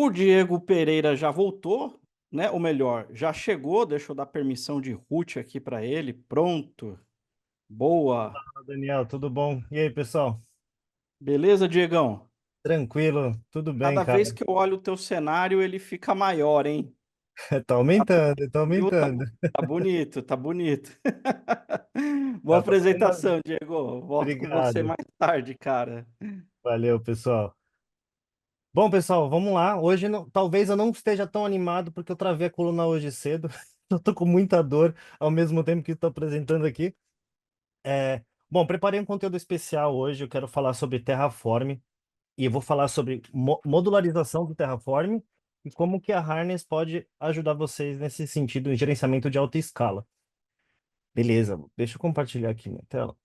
O Diego Pereira já voltou, né, ou melhor, já chegou, deixa eu dar permissão de root aqui para ele, pronto, boa. Fala, Daniel, tudo bom? E aí, pessoal? Beleza, Diegão? Tranquilo? Tudo bem, Cada cara? vez que eu olho o teu cenário, ele fica maior, hein? Tá aumentando, tá Viu? aumentando. Tá bonito, tá bonito. Boa Tá valendo. apresentação, Diego. Volto com você Obrigado. mais tarde, cara. Valeu, pessoal. Bom, pessoal, vamos lá. Hoje, talvez eu não esteja tão animado porque eu travei a coluna hoje cedo. Eu tô com muita dor ao mesmo tempo que estou apresentando aqui. Bom, preparei um conteúdo especial hoje. Eu quero falar sobre Terraform e eu vou falar sobre modularização do Terraform e como que a Harness pode ajudar vocês nesse sentido em gerenciamento de alta escala. Beleza, deixa eu compartilhar aqui minha tela.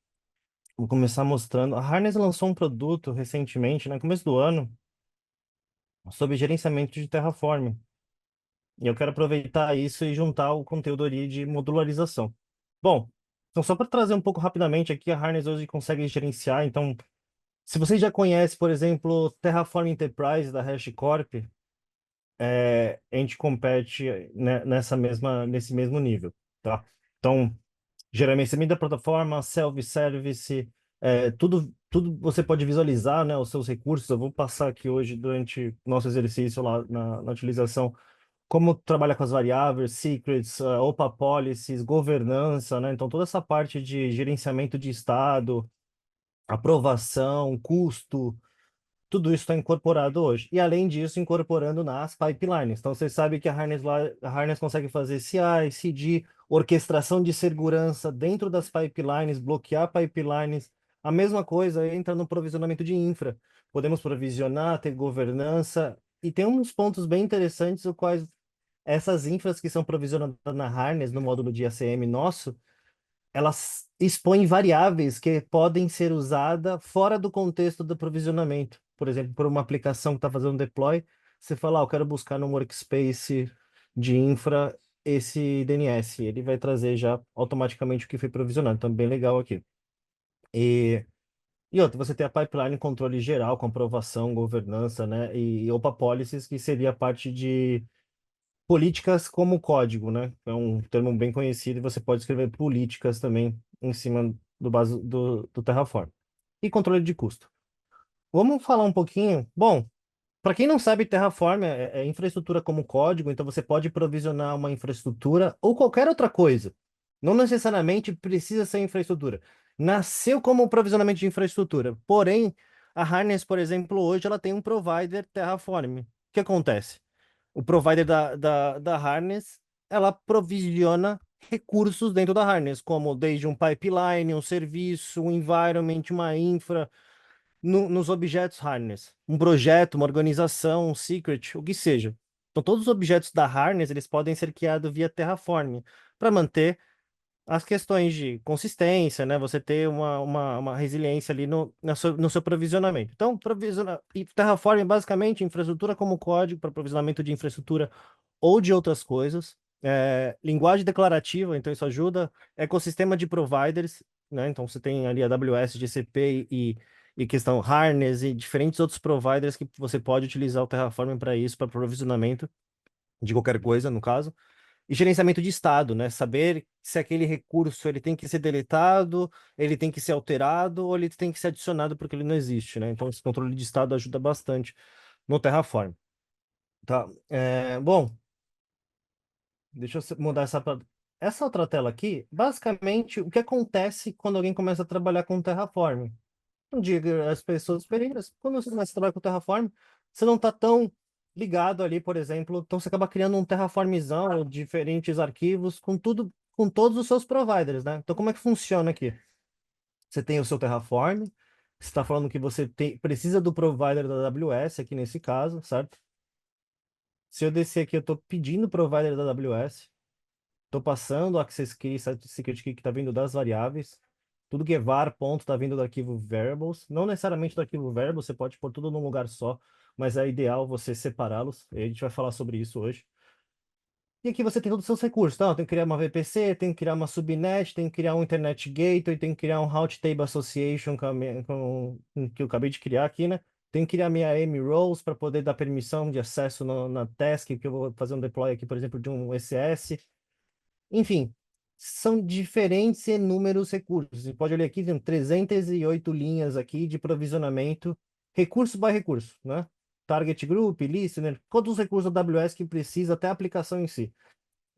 Vou começar mostrando. A Harness lançou um produto recentemente, no começo do ano, sobre gerenciamento de Terraform. E eu quero aproveitar isso e juntar o conteúdo ali de modularização. Bom, então só para trazer um pouco rapidamente aqui, a Harness hoje consegue gerenciar. Então, se vocês já conhecem, por exemplo, Terraform Enterprise da HashiCorp, a gente compete, né, nesse mesmo nível, tá? Então, gerenciamento da plataforma, self-service, tudo você pode visualizar, né, os seus recursos. Eu vou passar aqui hoje, durante nosso exercício lá na utilização, como trabalhar com as variáveis, secrets, OPA policies, governança, né? Então, toda essa parte de gerenciamento de estado, aprovação, custo, tudo isso está incorporado hoje. E, além disso, incorporando nas pipelines. Então, vocês sabem que a Harness consegue fazer CI, CD, orquestração de segurança dentro das pipelines, bloquear pipelines. A mesma coisa entra no provisionamento de infra. Podemos provisionar, ter governança. E tem uns pontos bem interessantes, os quais essas infras que são provisionadas na Harness, no módulo de ACM nosso, elas expõem variáveis que podem ser usadas fora do contexto do provisionamento. Por exemplo, por uma aplicação que está fazendo deploy, você fala, eu quero buscar no workspace de infra esse DNS. Ele vai trazer já automaticamente o que foi provisionado. Então, bem legal aqui. E, e outra, você tem a pipeline controle geral, comprovação, governança, né? E OPA Policies, que seria a parte de políticas como código, né? É um termo bem conhecido e você pode escrever políticas também em cima do Terraform. E controle de custo. Vamos falar um pouquinho. Bom, para quem não sabe, Terraform é infraestrutura como código, então você pode provisionar uma infraestrutura ou qualquer outra coisa. Não necessariamente precisa ser infraestrutura. Nasceu como provisionamento de infraestrutura. Porém, a Harness, por exemplo, hoje ela tem um provider Terraform. O que acontece? O provider da Harness, ela provisiona recursos dentro da Harness, como desde um pipeline, um serviço, um environment, uma infra, nos objetos Harness. Um projeto, uma organização, um secret, o que seja. Então, todos os objetos da Harness, eles podem ser criados via Terraform, para manter as questões de consistência, né? Você ter uma resiliência ali no seu provisionamento. Então, e Terraform é basicamente infraestrutura como código para provisionamento de infraestrutura ou de outras coisas. Linguagem declarativa, então isso ajuda. Ecossistema de providers, né? Então você tem ali a AWS, GCP e questão Harness e diferentes outros providers que você pode utilizar o Terraform para isso, para provisionamento de qualquer coisa, no caso. E gerenciamento de estado, né? Saber se aquele recurso ele tem que ser deletado, ele tem que ser alterado ou ele tem que ser adicionado porque ele não existe, né? Então esse controle de estado ajuda bastante no Terraform. Tá? Bom, deixa eu mudar essa outra tela aqui. Basicamente, o que acontece quando alguém começa a trabalhar com Terraform? Não diga as pessoas experientes, quando você começa a trabalhar com Terraform, você não está tão ligado ali, por exemplo, então você acaba criando um Terraformzão, diferentes arquivos, com tudo, com todos os seus providers, né? Então, como é que funciona aqui? Você tem o seu Terraform, você está falando que você precisa do provider da AWS, aqui nesse caso, certo? Se eu descer aqui, eu estou pedindo o provider da AWS, estou passando o access key, secret key que está vindo das variáveis. Tudo que é var, ponto, está vindo do arquivo variables. Não necessariamente do arquivo variables, você pode pôr tudo num lugar só, mas é ideal você separá-los. E a gente vai falar sobre isso hoje. E aqui você tem todos os seus recursos. Então, tem que criar uma VPC, tem que criar uma subnet, tem que criar um Internet Gateway, tem que criar um Route Table Association que eu acabei de criar aqui, né? Tenho que criar minha AMI roles para poder dar permissão de acesso na task, que eu vou fazer um deploy aqui, por exemplo, de um ECS. Enfim, são diferentes e inúmeros recursos. Você pode olhar aqui, tem 308 linhas aqui de provisionamento, recurso by recurso, né? Target group, listener, todos os recursos da AWS que precisa, até a aplicação em si.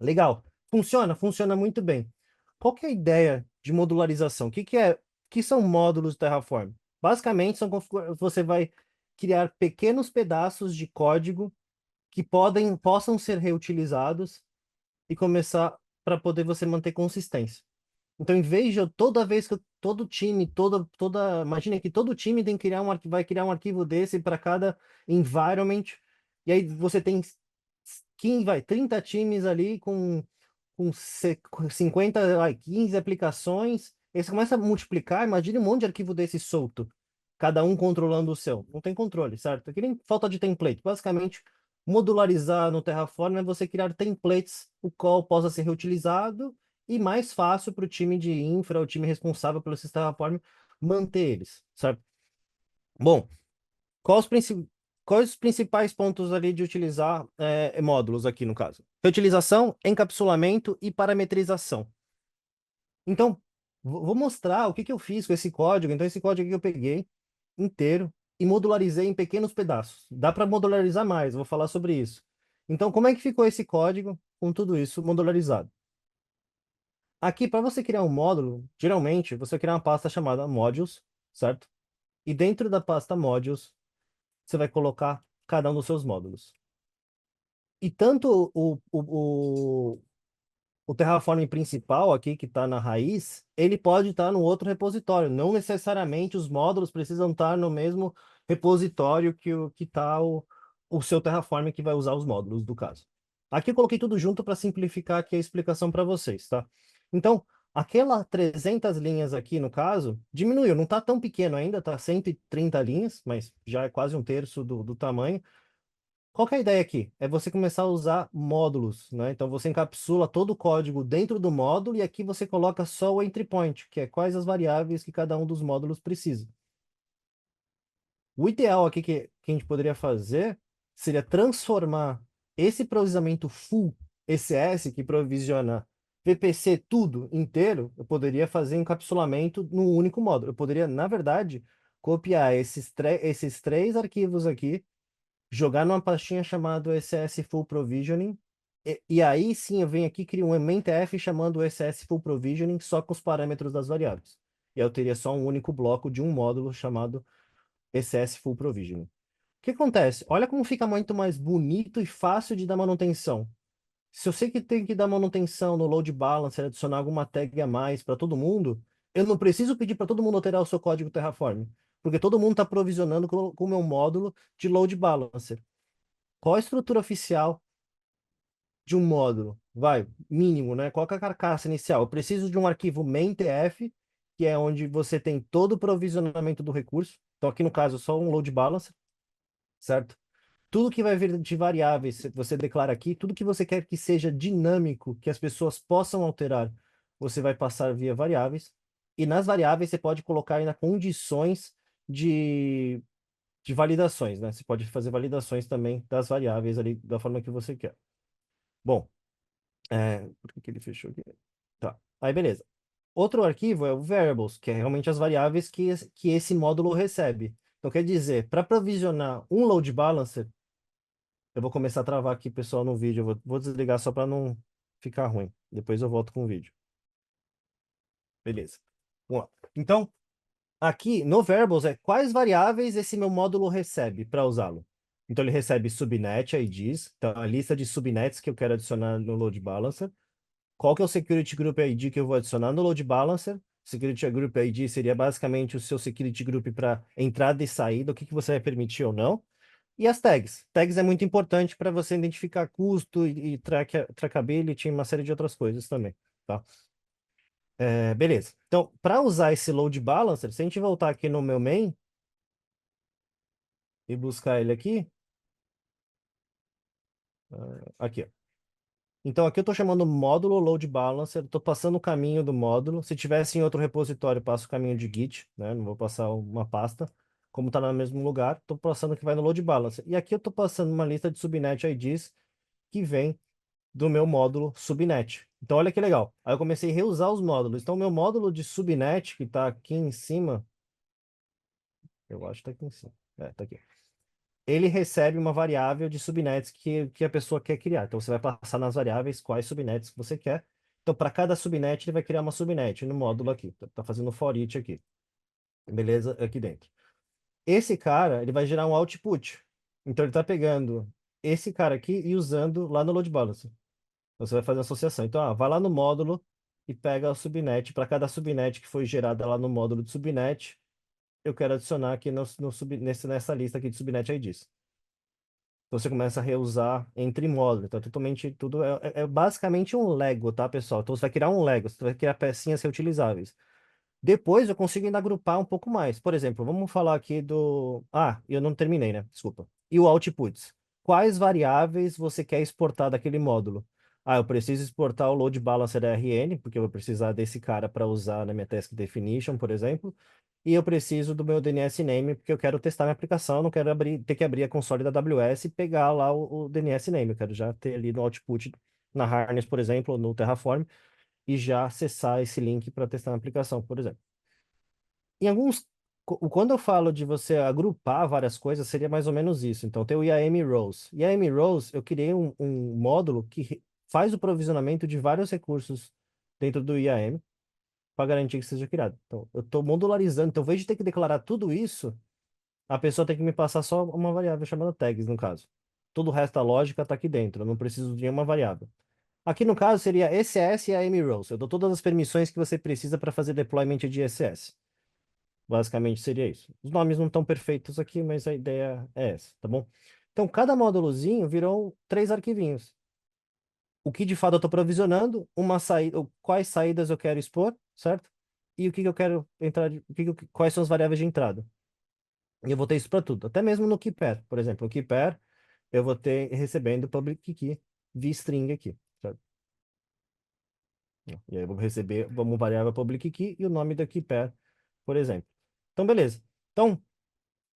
Legal. Funciona? Funciona muito bem. Qual que é a ideia de modularização? Que são módulos do Terraform? Basicamente, você vai criar pequenos pedaços de código que possam ser reutilizados e começar para poder você manter consistência. Então, em vez de toda vez que todo time, imagina que todo time tem que criar vai criar um arquivo desse para cada environment, e aí você tem 30 times ali com 50, 15 aplicações, aí você começa a multiplicar, imagine um monte de arquivo desse solto, cada um controlando o seu. Não tem controle, certo? É que nem falta de template. Basicamente, modularizar no Terraform é você criar templates, o qual possa ser reutilizado e mais fácil para o time de infra, o time responsável pelo sistema Terraform, manter eles, certo? Bom, quais os, princi- quais os principais pontos ali de utilizar módulos aqui no caso? Reutilização, encapsulamento e parametrização. Então, vou mostrar o que eu fiz com esse código. Então, esse código aqui eu peguei inteiro e modularizei em pequenos pedaços. Dá para modularizar mais, vou falar sobre isso. Então, como é que ficou esse código com tudo isso modularizado? Aqui, para você criar um módulo, geralmente, você vai criar uma pasta chamada modules, certo? E dentro da pasta modules, você vai colocar cada um dos seus módulos. E tanto o Terraform principal aqui, que está na raiz, ele pode estar no outro repositório. Não necessariamente os módulos precisam estar no mesmo repositório que está o seu Terraform que vai usar os módulos, do caso. Aqui eu coloquei tudo junto para simplificar aqui a explicação para vocês, tá? Então, aquela 300 linhas aqui, no caso, diminuiu. Não está tão pequeno ainda, está 130 linhas, mas já é quase um terço do tamanho. Qual que é a ideia aqui? É você começar a usar módulos, né? Então você encapsula todo o código dentro do módulo e aqui você coloca só o entry point, que é quais as variáveis que cada um dos módulos precisa. O ideal aqui que a gente poderia fazer seria transformar esse provisionamento full ECS, que provisiona VPC tudo inteiro, eu poderia fazer encapsulamento num único módulo. Eu poderia, na verdade, copiar esses três arquivos aqui, jogar numa pastinha chamada ECS Full Provisioning, e aí sim eu venho aqui e crio um maintf chamando ECS Full Provisioning só com os parâmetros das variáveis. E aí eu teria só um único bloco de um módulo chamado ECS Full Provisioning. O que acontece? Olha como fica muito mais bonito e fácil de dar manutenção. Se eu sei que tem que dar manutenção no load balancer, adicionar alguma tag a mais para todo mundo, eu não preciso pedir para todo mundo alterar o seu código Terraform, porque todo mundo está provisionando com o meu módulo de load balancer. Qual a estrutura oficial de um módulo? Vai, mínimo, né? Qual que é a carcaça inicial? Eu preciso de um arquivo maintf, que é onde você tem todo o provisionamento do recurso. Então, aqui no caso, só um load balancer, certo? Tudo que vai vir de variáveis, você declara aqui, tudo que você quer que seja dinâmico, que as pessoas possam alterar, você vai passar via variáveis. E nas variáveis você pode colocar ainda condições de, de validações, né? Você pode fazer validações também das variáveis ali da forma que você quer. Bom, por que que ele fechou aqui? Tá, aí beleza. Outro arquivo é o variables, que é realmente as variáveis que esse módulo recebe. Então, quer dizer, para provisionar um load balancer, eu vou começar a travar aqui, pessoal, no vídeo. Eu vou desligar só para não ficar ruim. Depois eu volto com o vídeo. Beleza. Vamos lá. Então, aqui no variables é quais variáveis esse meu módulo recebe para usá-lo. Então, ele recebe subnet IDs, então a lista de subnets que eu quero adicionar no load balancer. Qual que é o Security Group ID que eu vou adicionar no Load Balancer? Security Group ID seria basicamente o seu Security Group para entrada e saída, o que que você vai permitir ou não. E as tags. Tags é muito importante para você identificar custo e trackability e uma série de outras coisas também, tá? Beleza. Então, para usar esse Load Balancer, se a gente voltar aqui no meu main e buscar ele aqui, aqui, ó. Então, aqui eu estou chamando módulo load balancer, estou passando o caminho do módulo. Se tivesse em outro repositório, eu passo o caminho de Git, né? Não vou passar uma pasta. como está no mesmo lugar, estou passando que vai no load balance. E aqui eu estou passando uma lista de subnet IDs que vem do meu módulo subnet. Então, olha que legal. Aí eu comecei a reusar os módulos. Então, o meu módulo de subnet, que está aqui em cima, eu acho que está aqui em cima. É, tá aqui. Ele recebe uma variável de subnets que a pessoa quer criar. Então, você vai passar nas variáveis quais subnets que você quer. Então, para cada subnet, ele vai criar uma subnet no módulo aqui. Tá fazendo for each aqui. Beleza? Aqui dentro. Esse cara, ele vai gerar um output. Então, ele está pegando esse cara aqui e usando lá no load balancer. Você vai fazer a associação. Então, vai lá no módulo e pega a subnet. Para cada subnet que foi gerada lá no módulo de subnet, eu quero adicionar aqui nessa lista aqui de subnet IDs. Então, você começa a reusar entre módulos. Então, totalmente tudo é basicamente um Lego, tá, pessoal? Então, você vai criar um Lego, você vai criar pecinhas reutilizáveis. Depois eu consigo ainda agrupar um pouco mais. Por exemplo, vamos falar aqui do. Ah, eu não terminei, né? Desculpa. E o outputs. Quais variáveis você quer exportar daquele módulo? Ah, eu preciso exportar o load balancer RN, porque eu vou precisar desse cara para usar na minha task definition, por exemplo. E eu preciso do meu DNS name, porque eu quero testar minha aplicação, não quero ter que abrir a console da AWS e pegar lá o DNS name. Eu quero já ter ali no output, na Harness, por exemplo, ou no Terraform, e já acessar esse link para testar a aplicação, por exemplo. Em alguns, quando eu falo de você agrupar várias coisas, seria mais ou menos isso. Então, tem o IAM Rows. IAM Rows, eu criei um módulo que faz o provisionamento de vários recursos dentro do IAM para garantir que seja criado. Então, eu estou modularizando. Então, ao invés de ter que declarar tudo isso, a pessoa tem que me passar só uma variável chamada tags, no caso. Todo o resto da lógica está aqui dentro. Eu não preciso de nenhuma variável. Aqui no caso seria ECS e IAM Rows. Eu dou todas as permissões que você precisa para fazer deployment de ECS. Basicamente seria isso. Os nomes não estão perfeitos aqui, mas a ideia é essa, tá bom? Então, cada módulozinho virou 3 arquivinhos. O que de fato eu estou provisionando, uma saída, quais saídas eu quero expor, certo? E o que que eu quero entrar, quais são as variáveis de entrada. E eu vou ter isso para tudo, até mesmo no keeper. Por exemplo, no keeper, eu vou ter recebendo public key via string aqui, certo? E aí eu vou receber como variável public key e o nome da keeper, por exemplo. Então, beleza. Então,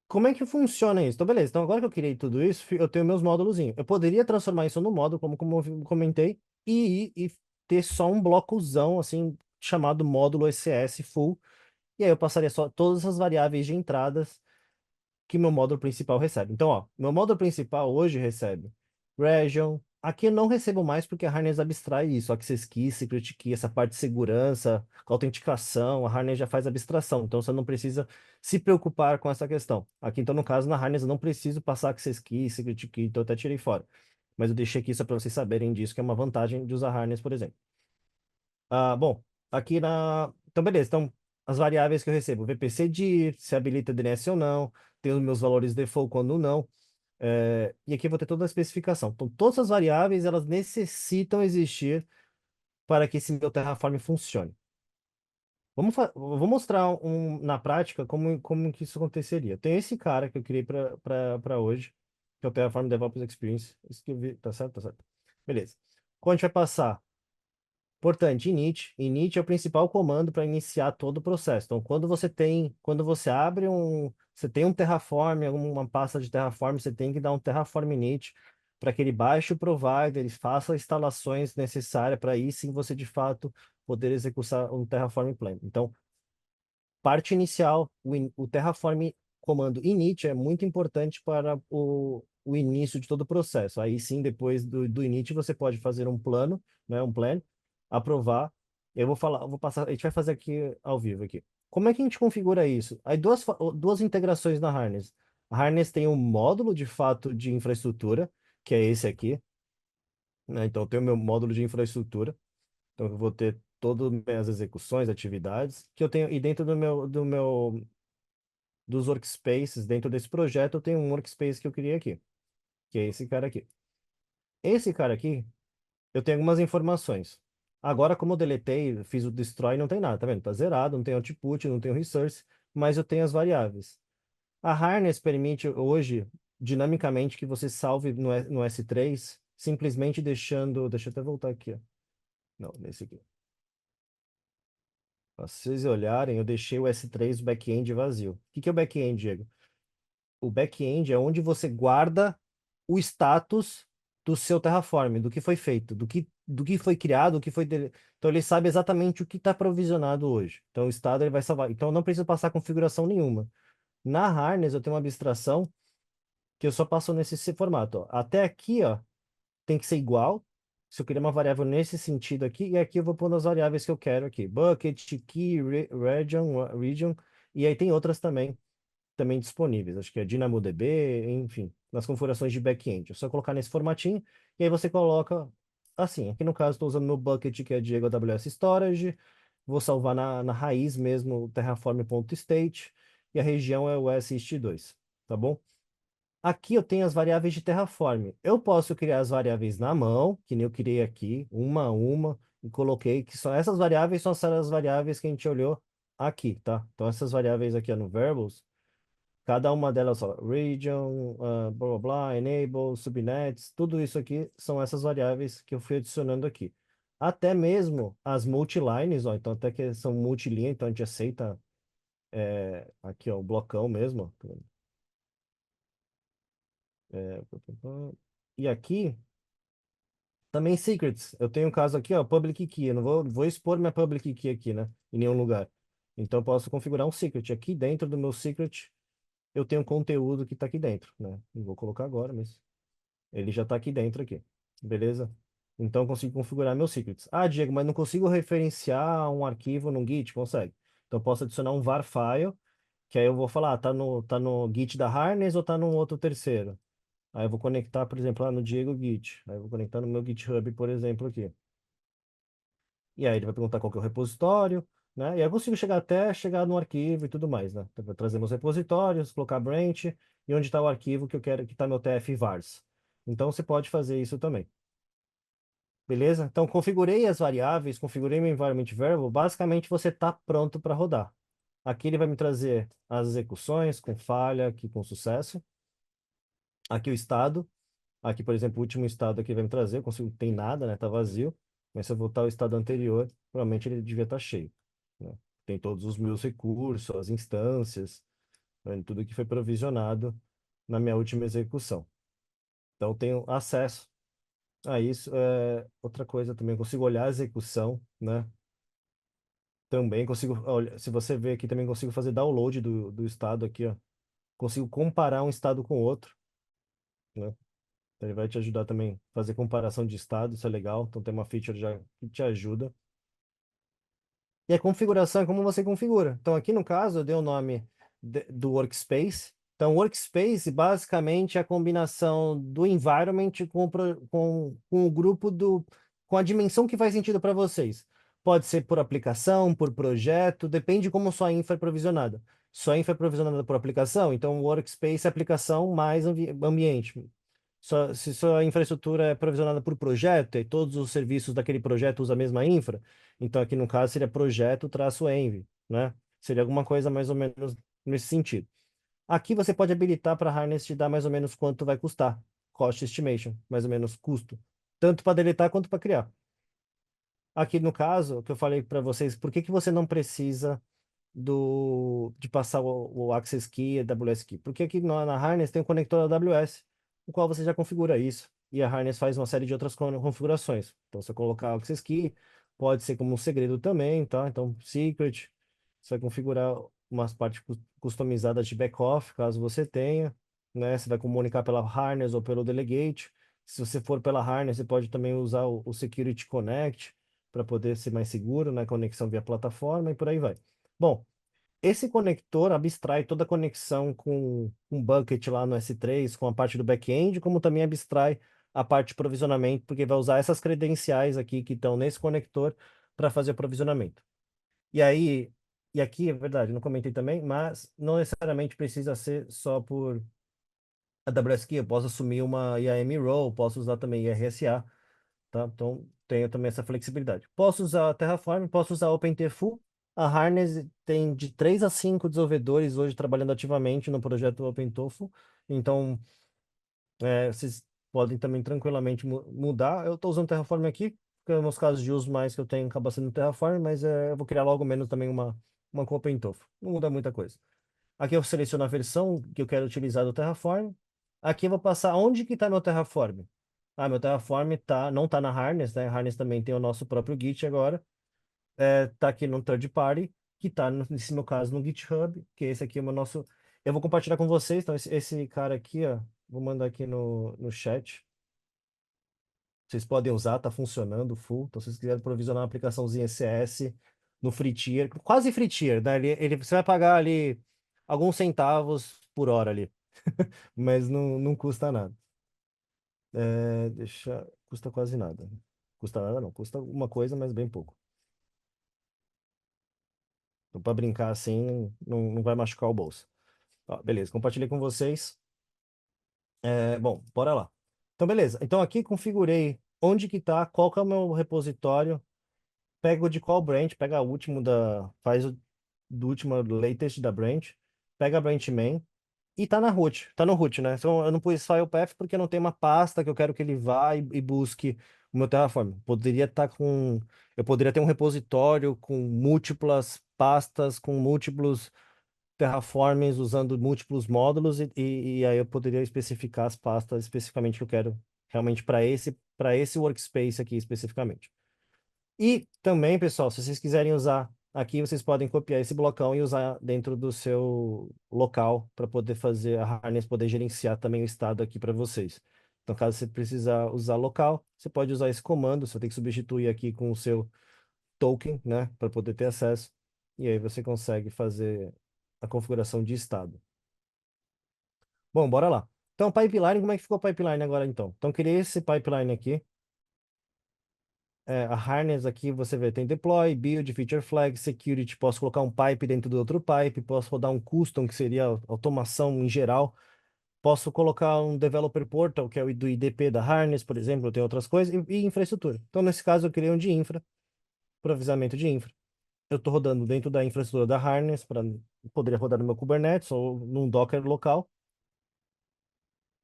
como é que funciona isso? Então, beleza. Então, agora que eu criei tudo isso, eu tenho meus módulozinhos. Eu poderia transformar isso no módulo, como eu comentei, e ter só um blocozão, assim, chamado módulo ECS full. E aí eu passaria só todas as variáveis de entradas que meu módulo principal recebe. Então, ó, meu módulo principal hoje recebe region. Aqui eu não recebo mais porque a Harness abstrai isso, Access Key, Secret Key, essa parte de segurança, autenticação, a Harness já faz abstração, então você não precisa se preocupar com essa questão. Aqui, então, no caso, na Harness eu não preciso passar Access Key, Secret Key, então eu até tirei fora. Mas eu deixei aqui só para vocês saberem disso, que é uma vantagem de usar Harness, por exemplo. Bom, aqui na. Então, beleza. Então, as variáveis que eu recebo, VPC dir, se habilita DNS ou não, tem os meus valores default quando não. E aqui eu vou ter toda a especificação. Então, todas as variáveis, elas necessitam existir para que esse meu Terraform funcione. Vou mostrar na prática como que isso aconteceria. Tem esse cara que eu criei para hoje, que é o Terraform DevOps Experience. Isso que eu vi, tá certo? Tá certo. Beleza. Quando a gente vai passar. Importante, init. Init é o principal comando para iniciar todo o processo. Então, quando você abre você tem um Terraform, uma pasta de Terraform, você tem que dar um Terraform init para que ele baixe o provider, ele faça as instalações necessárias para aí sim você de fato poder executar um Terraform plano. Então, parte inicial, o Terraform comando init é muito importante para o início de todo o processo. Aí sim, depois do init, você pode fazer um plano, né, um plan, aprovar. Eu vou passar, a gente vai fazer aqui ao vivo aqui. Como é que a gente configura isso? Aí duas integrações na Harness. A Harness tem um módulo de fato de infraestrutura, que é esse aqui, né? Então, eu tenho o meu módulo de infraestrutura. Então, eu vou ter todas as minhas execuções, atividades que eu tenho. E dentro dos workspaces, dentro desse projeto, eu tenho um workspace que eu criei aqui, que é esse cara aqui. Esse cara aqui, eu tenho algumas informações. Agora, como eu deletei, fiz o destroy, não tem nada, tá vendo? Tá zerado, não tem output, não tem resource, mas eu tenho as variáveis. A Harness permite hoje, dinamicamente, que você salve no S3, simplesmente deixando. Deixa eu até voltar aqui, ó. Não, nesse aqui. Pra vocês olharem, eu deixei o S3 back-end vazio. O que que é o back-end, Diego? O back-end é onde você guarda o status do seu Terraform, do que foi feito, do que foi criado, o que foi. Então ele sabe exatamente o que está provisionado hoje. Então o estado ele vai salvar. Então eu não preciso passar configuração nenhuma. Na Harness eu tenho uma abstração que eu só passo nesse formato. Ó. Até aqui, ó, tem que ser igual. Se eu criar uma variável nesse sentido aqui, e aqui eu vou pôr as variáveis que eu quero aqui. Bucket, key, region, e aí tem outras também disponíveis. Acho que é DynamoDB, enfim, nas configurações de back-end. É só colocar nesse formatinho, e aí você coloca assim. Aqui no caso estou usando meu bucket, que é Diego AWS Storage. Vou salvar na raiz mesmo o terraform.state, e a região é o SIST2, tá bom? Aqui eu tenho as variáveis de Terraform. Eu posso criar as variáveis na mão, que nem eu criei aqui, uma a uma, e coloquei que são essas variáveis, são as variáveis que a gente olhou aqui, tá? Então essas variáveis aqui ó, no Variables, cada uma delas, ó, region, blá blá blá, enable, subnets, tudo isso aqui são essas variáveis que eu fui adicionando aqui. Até mesmo as multilines, ó, então até que são multilinha, então a gente aceita aqui ó, o blocão mesmo. Ó. É, e aqui também secrets. Eu tenho um caso aqui, ó, public key. Eu não vou expor minha public key aqui, né? Em nenhum lugar. Então eu posso configurar um secret. Aqui dentro do meu secret, eu tenho conteúdo que está aqui dentro, né? Não vou colocar agora, mas ele já está aqui dentro aqui. Beleza? Então eu consigo configurar meus secrets. Ah, Diego, mas não consigo referenciar um arquivo no Git? Consegue. Então eu posso adicionar um var file, que aí eu vou falar, tá no Git da Harness ou tá num outro terceiro? Aí eu vou conectar, por exemplo, lá no Diego Git. Aí eu vou conectar no meu GitHub, por exemplo, aqui. E aí ele vai perguntar qual que é o repositório, né? E aí eu consigo chegar no arquivo e tudo mais, né? Então, vou trazer meus repositórios, colocar branch e onde está o arquivo que eu quero que está meu TF vars. Então você pode fazer isso também. Beleza? Então configurei as variáveis, configurei meu environment variable, basicamente você está pronto para rodar. Aqui ele vai me trazer as execuções com falha, aqui com sucesso. Aqui o estado. Aqui, por exemplo, o último estado aqui vai me trazer, eu consigo, tem nada, né? Tá vazio. Mas se eu voltar ao estado anterior, provavelmente ele devia estar cheio, né? Tem todos os meus recursos, as instâncias, né? Tudo que foi provisionado na minha última execução. Então, eu tenho acesso a isso. Outra coisa também, eu consigo olhar a execução, né? Também consigo, olha, se você ver aqui, também consigo fazer download do estado aqui, ó. Consigo comparar um estado com outro, né? Então, ele vai te ajudar também a fazer comparação de estado, isso é legal. Então tem uma feature já que te ajuda. E a configuração é como você configura. Então aqui no caso eu dei o nome do workspace. Então workspace basicamente é a combinação do environment com o grupo com a dimensão que faz sentido para vocês. Pode ser por aplicação, por projeto, depende de como sua infra é provisionada. Sua infra é provisionada por aplicação, então workspace é aplicação mais ambiente. Se sua infraestrutura é provisionada por projeto e todos os serviços daquele projeto usam a mesma infra, então aqui no caso seria projeto-env, né? Seria alguma coisa mais ou menos nesse sentido. Aqui você pode habilitar para a Harness te dar mais ou menos quanto vai custar. Cost estimation, mais ou menos custo. Tanto para deletar quanto para criar. Aqui no caso, que eu falei para vocês, por que que você não precisa de passar o Access Key e AWS Key? Porque aqui na Harness tem um conector AWS, o qual você já configura isso. E a Harness faz uma série de outras configurações. Então, se eu colocar o Access Key, pode ser como um segredo também, tá? Então, secret, você vai configurar umas partes customizadas de back-off, caso você tenha, né? Você vai comunicar pela Harness ou pelo Delegate. Se você for pela Harness, você pode também usar o Security Connect para poder ser mais seguro, né? Conexão via plataforma e por aí vai. Bom, esse conector abstrai toda a conexão com um bucket lá no S3, com a parte do back-end, como também abstrai a parte de provisionamento, porque vai usar essas credenciais aqui que estão nesse conector para fazer o provisionamento. E aí, e aqui é verdade, não comentei também, mas não necessariamente precisa ser só por AWS Key, eu posso assumir uma IAM role, posso usar também IRSA, tá? Então, tenho também essa flexibilidade. Posso usar Terraform, posso usar OpenTFU. A Harness tem de 3 a 5 desenvolvedores hoje trabalhando ativamente no projeto OpenTOFU. Então, vocês podem também tranquilamente mudar. Eu estou usando Terraform aqui, porque nos casos de uso mais que eu tenho acaba sendo Terraform, mas eu vou criar logo menos também uma com OpenTOFU. Não muda muita coisa. Aqui eu seleciono a versão que eu quero utilizar do Terraform. Aqui eu vou passar onde que está meu Terraform. Ah, meu Terraform não tá na Harness, né? A Harness também tem o nosso próprio Git agora. Tá aqui no third party, que tá, nesse meu caso, no GitHub, que esse aqui é o meu nosso... Eu vou compartilhar com vocês, então esse cara aqui, ó, vou mandar aqui no chat. Vocês podem usar, tá funcionando full. Então, se vocês quiserem provisionar uma aplicaçãozinha CS no free tier, quase free tier, né? Você vai pagar ali alguns centavos por hora ali, mas não custa nada. Custa quase nada. Custa nada não, custa uma coisa, mas bem pouco. Então, para brincar assim, não vai machucar o bolso. Ó, beleza, compartilhei com vocês. Bom, bora lá. Então, beleza. Então, aqui configurei onde que tá, qual que é o meu repositório. Pego de qual branch, pega o último faz o do último latest da branch, pega a branch main e tá na root, tá no root, né? Então eu não pus file path porque não tem uma pasta que eu quero que ele vá e busque o meu Terraform. Eu poderia ter um repositório com múltiplas pastas, com múltiplos Terraforms usando múltiplos módulos e aí eu poderia especificar as pastas especificamente que eu quero realmente para esse workspace aqui especificamente. E também, pessoal, se vocês quiserem usar aqui, vocês podem copiar esse blocão e usar dentro do seu local para poder fazer a Harness poder gerenciar também o estado aqui para vocês. Então, caso você precisar usar local, você pode usar esse comando, você tem que substituir aqui com o seu token, né, para poder ter acesso. E aí você consegue fazer a configuração de estado. Bom, bora lá. Então, pipeline, como é que ficou o pipeline agora então? Então, criei esse pipeline aqui. A harness aqui você vê, tem deploy, build, feature flag, security, posso colocar um pipe dentro do outro pipe, posso rodar um custom, que seria automação em geral, posso colocar um developer portal, que é o do IDP da harness, por exemplo, tem outras coisas, e infraestrutura. Então, nesse caso, eu criei um de infra, provisionamento de infra. Eu estou rodando dentro da infraestrutura da harness, poderia rodar no meu Kubernetes ou num Docker local.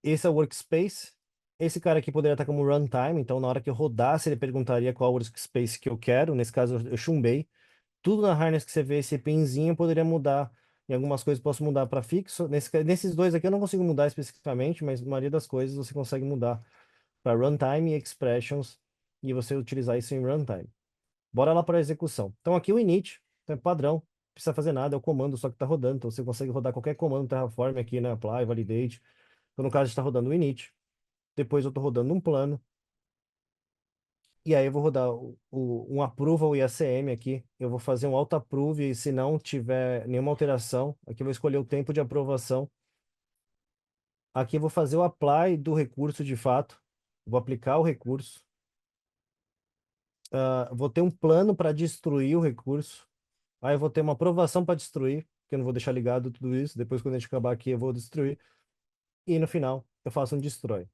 Esse é o workspace. Esse cara aqui poderia estar como runtime, então na hora que eu rodasse, ele perguntaria qual workspace que eu quero. Nesse caso, eu chumbei. Tudo na harness que você vê, esse pinzinho, poderia mudar. Em algumas coisas posso mudar para fixo. Nesses dois aqui eu não consigo mudar especificamente, mas na maioria das coisas você consegue mudar para runtime e expressions e você utilizar isso em runtime. Bora lá para a execução. Então aqui o init, é padrão, não precisa fazer nada, é o comando só que está rodando. Então você consegue rodar qualquer comando Terraform aqui, né? Apply, validate. Então no caso está rodando o init. Depois eu estou rodando um plano. E aí eu vou rodar um approval e ACM aqui. Eu vou fazer um auto-approve e se não tiver nenhuma alteração, aqui eu vou escolher o tempo de aprovação. Aqui eu vou fazer o apply do recurso de fato. Vou aplicar o recurso. Vou ter um plano para destruir o recurso. Aí eu vou ter uma aprovação para destruir, que eu não vou deixar ligado tudo isso. Depois, quando a gente acabar aqui, eu vou destruir. E no final, eu faço um destroy.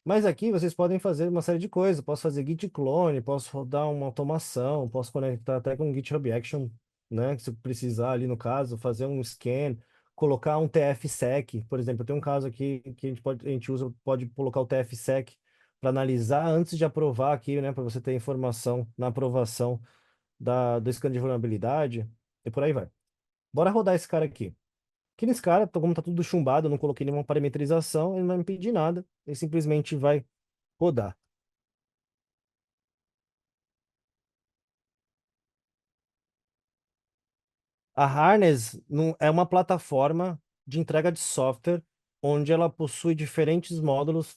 Mas aqui vocês podem fazer uma série de coisas. Posso fazer git clone, posso rodar uma automação, posso conectar até com GitHub Action, né? Se eu precisar ali no caso, fazer um scan, colocar um TF-sec. Por exemplo, tem um caso aqui que a gente pode colocar o TF-sec para analisar antes de aprovar aqui, né? Para você ter informação na aprovação do scan de vulnerabilidade e por aí vai. Bora rodar esse cara aqui. Aqui nesse cara, como tá tudo chumbado, eu não coloquei nenhuma parametrização, ele não vai me pedir nada. Ele simplesmente vai rodar. A Harness é uma plataforma de entrega de software onde ela possui diferentes módulos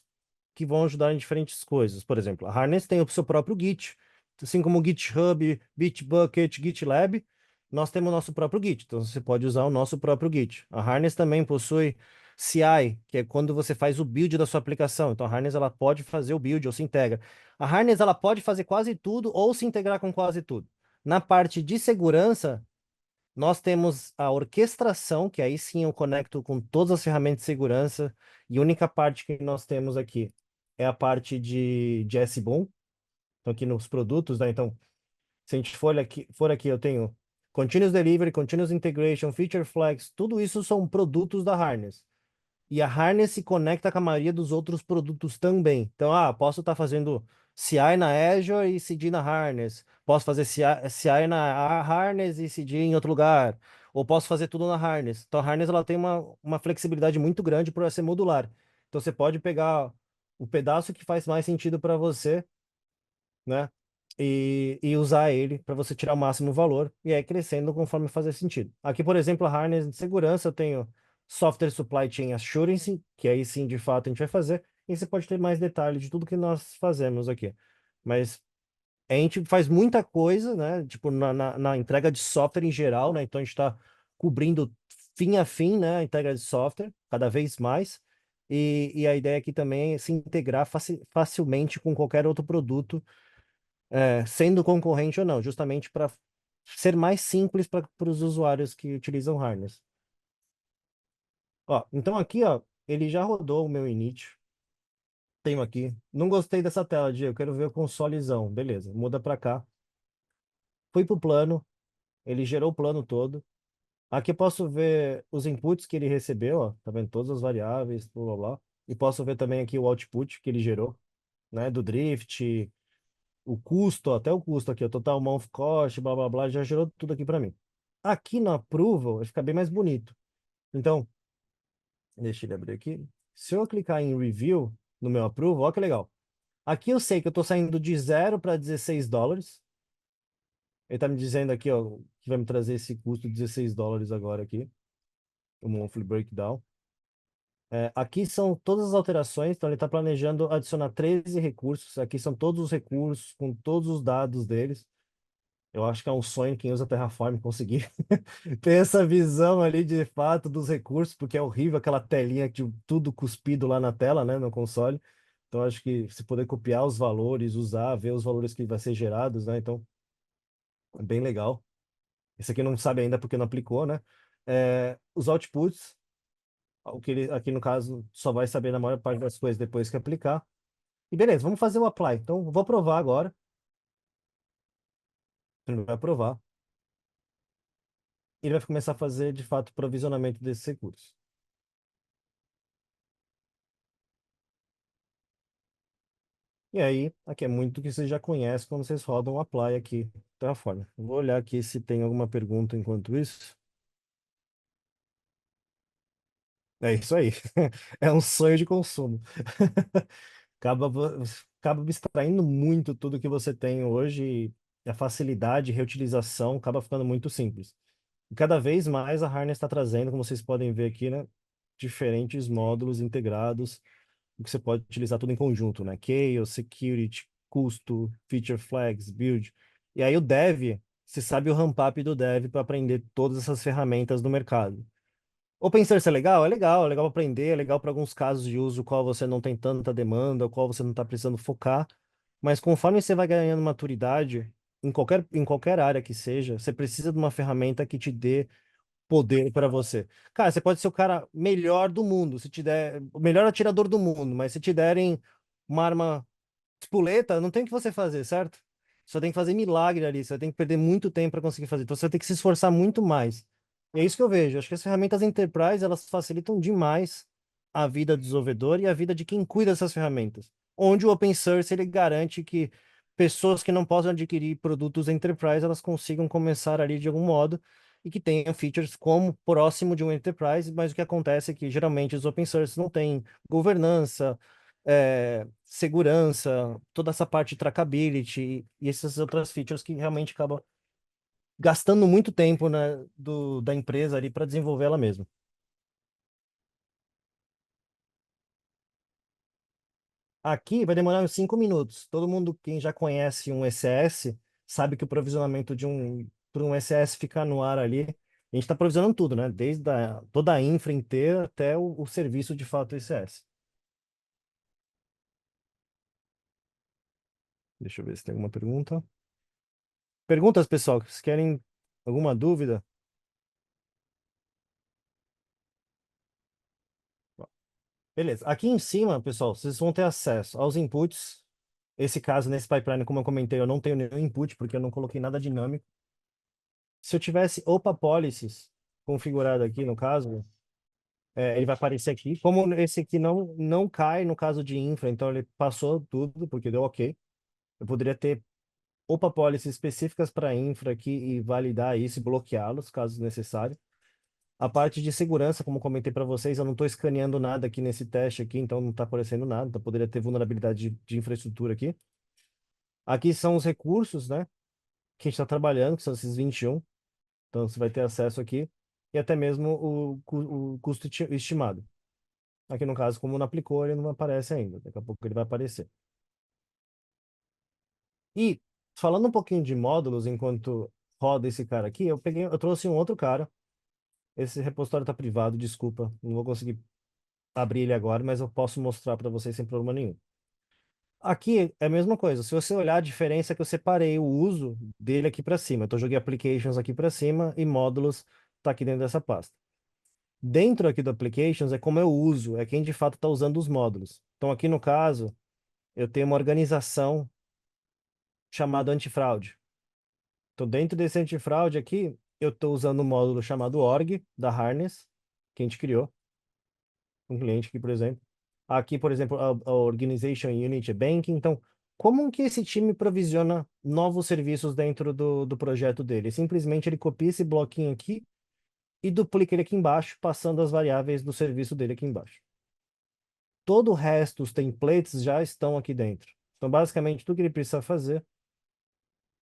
que vão ajudar em diferentes coisas. Por exemplo, a Harness tem o seu próprio Git, assim como o GitHub, Bitbucket, GitLab, nós temos o nosso próprio Git, então você pode usar o nosso próprio Git. A Harness também possui CI, que é quando você faz o build da sua aplicação. Então a Harness ela pode fazer o build ou se integra. A Harness ela pode fazer quase tudo ou se integrar com quase tudo. Na parte de segurança, nós temos a orquestração, que aí sim eu conecto com todas as ferramentas de segurança, e a única parte que nós temos aqui é a parte de SBOM. Então, aqui nos produtos, né? Então, se a gente for aqui, eu tenho Continuous Delivery, Continuous Integration, Feature Flags, tudo isso são produtos da Harness. E a Harness se conecta com a maioria dos outros produtos também. Então, posso estar fazendo CI na Azure e CD na Harness. Posso fazer CI na Harness e CD em outro lugar. ou posso fazer tudo na harness. Então a harness ela tem uma flexibilidade muito grande por ela ser modular. Então você pode pegar o pedaço que faz mais sentido para você, né? E usar ele para você tirar o máximo valor e aí crescendo conforme fazer sentido. Aqui, por exemplo, a harness de segurança, eu tenho Software Supply Chain Assurance, que aí sim, de fato, a gente vai fazer, e você pode ter mais detalhes de tudo que nós fazemos aqui. Mas a gente faz muita coisa, né? Tipo, na entrega de software em geral, né? Então a gente está cobrindo fim a fim, né? A entrega de software, cada vez mais. E a ideia aqui também é se integrar facilmente com qualquer outro produto, sendo concorrente ou não, justamente para ser mais simples para os usuários que utilizam harness. Ó, então aqui, ó, ele já rodou o meu init. Tenho aqui. Não gostei dessa tela, Diego. Quero ver o consolezão. Beleza, muda para cá. Fui pro plano. Ele gerou o plano todo. Aqui eu posso ver os inputs que ele recebeu, ó. Tá vendo todas as variáveis, blá blá blá. E posso ver também aqui o output que ele gerou, né? Do drift, o custo, ó, até o custo aqui, o total month cost, blá blá blá, já gerou tudo aqui para mim. Aqui no approval, vai ficar bem mais bonito. Então, deixa ele abrir aqui. Se eu clicar em review no meu approval, ó que legal. Aqui eu sei que eu estou saindo de 0 para US$ 16. Ele está me dizendo aqui, ó, que vai me trazer esse custo de US$ 16 agora aqui, o monthly breakdown. Aqui são todas as alterações, então ele está planejando adicionar 13 recursos. Aqui são todos os recursos, com todos os dados deles. Eu acho que é um sonho quem usa Terraform conseguir ter essa visão ali de fato dos recursos, porque é horrível aquela telinha de tudo cuspido lá na tela, né, no console. Então acho que se poder copiar os valores, usar, ver os valores que vai ser gerados, né, então é bem legal. Esse aqui não sabe ainda porque não aplicou, né? Os outputs, o que ele aqui no caso só vai saber na maior parte das coisas depois que aplicar. E beleza, vamos fazer o apply. Então vou aprovar agora. Ele vai aprovar. E ele vai começar a fazer de fato o provisionamento desses recursos. E aí, aqui é muito do que vocês já conhecem quando vocês rodam o apply aqui, Terraform. Vou olhar aqui se tem alguma pergunta enquanto isso. É isso aí. É um sonho de consumo. Acaba, acaba abstraindo muito tudo que você tem hoje e a facilidade, reutilização acaba ficando muito simples. E cada vez mais a Harness está trazendo, como vocês podem ver aqui, né, diferentes módulos integrados que você pode utilizar tudo em conjunto, né? Chaos, Security, custo, Feature Flags, Build. E aí o Dev, você sabe o ramp-up do Dev para aprender todas essas ferramentas do mercado. Open source é legal para aprender, é legal para alguns casos de uso, qual você não tem tanta demanda, o qual você não está precisando focar. Mas conforme você vai ganhando maturidade, em qualquer área que seja, você precisa de uma ferramenta que te dê poder para você. Cara, você pode ser o cara melhor do mundo, se te der, o melhor atirador do mundo, mas se te derem uma arma espoleta, não tem o que você fazer, certo? Só tem que fazer milagre ali, você tem que perder muito tempo para conseguir fazer. Então você vai ter que se esforçar muito mais. E é isso que eu vejo. Acho que as ferramentas Enterprise, elas facilitam demais a vida do desenvolvedor e a vida de quem cuida dessas ferramentas. Onde o open source ele garante que pessoas que não possam adquirir produtos Enterprise, elas consigam começar ali de algum modo e que tenham features como próximo de um Enterprise, mas o que acontece é que geralmente os open source não têm governança, segurança, toda essa parte de trackability e essas outras features que realmente acabam gastando muito tempo, né, da empresa ali para desenvolver ela mesma. Aqui vai demorar uns 5 minutos. Todo mundo, quem já conhece um ECS, sabe que o provisionamento para um ECS ficar no ar ali, a gente está provisionando tudo, né? Desde toda a infra inteira até o serviço de fato ECS. Deixa eu ver se tem alguma pergunta. Perguntas, pessoal, se querem alguma dúvida? Beleza. Aqui em cima, pessoal, vocês vão ter acesso aos inputs. Esse caso, nesse pipeline, como eu comentei, eu não tenho nenhum input, porque eu não coloquei nada dinâmico. Se eu tivesse OPA Policies configurado aqui, no caso, ele vai aparecer aqui. Como esse aqui não cai no caso de infra, então ele passou tudo, porque deu OK. Eu poderia ter OPA Policies específicas para infra aqui e validar isso e bloqueá-los, caso necessário. A parte de segurança, como comentei para vocês, eu não estou escaneando nada aqui nesse teste aqui, então não está aparecendo nada, então poderia ter vulnerabilidade de infraestrutura aqui. Aqui são os recursos, né, que a gente está trabalhando, que são esses 21. Então você vai ter acesso aqui e até mesmo o custo estimado. Aqui no caso, como não aplicou, ele não aparece ainda. Daqui a pouco ele vai aparecer. E falando um pouquinho de módulos, enquanto roda esse cara aqui, eu trouxe um outro cara. Esse repositório está privado, desculpa, não vou conseguir abrir ele agora, mas eu posso mostrar para vocês sem problema nenhum. Aqui é a mesma coisa. Se você olhar a diferença é que eu separei o uso dele aqui para cima. Então eu joguei applications aqui para cima e módulos tá aqui dentro dessa pasta. Dentro aqui do applications é como eu uso, é quem de fato está usando os módulos. Então aqui no caso, eu tenho uma organização chamada antifraude. Então dentro desse antifraude aqui, eu estou usando um módulo chamado org da Harness, que a gente criou, um cliente aqui, por exemplo. Aqui, por exemplo, a Organization Unit é Banking. Então, como que esse time provisiona novos serviços dentro do projeto dele? Simplesmente ele copia esse bloquinho aqui e duplica ele aqui embaixo, passando as variáveis do serviço dele aqui embaixo. Todo o resto, os templates, já estão aqui dentro. Então, basicamente, tudo que ele precisa fazer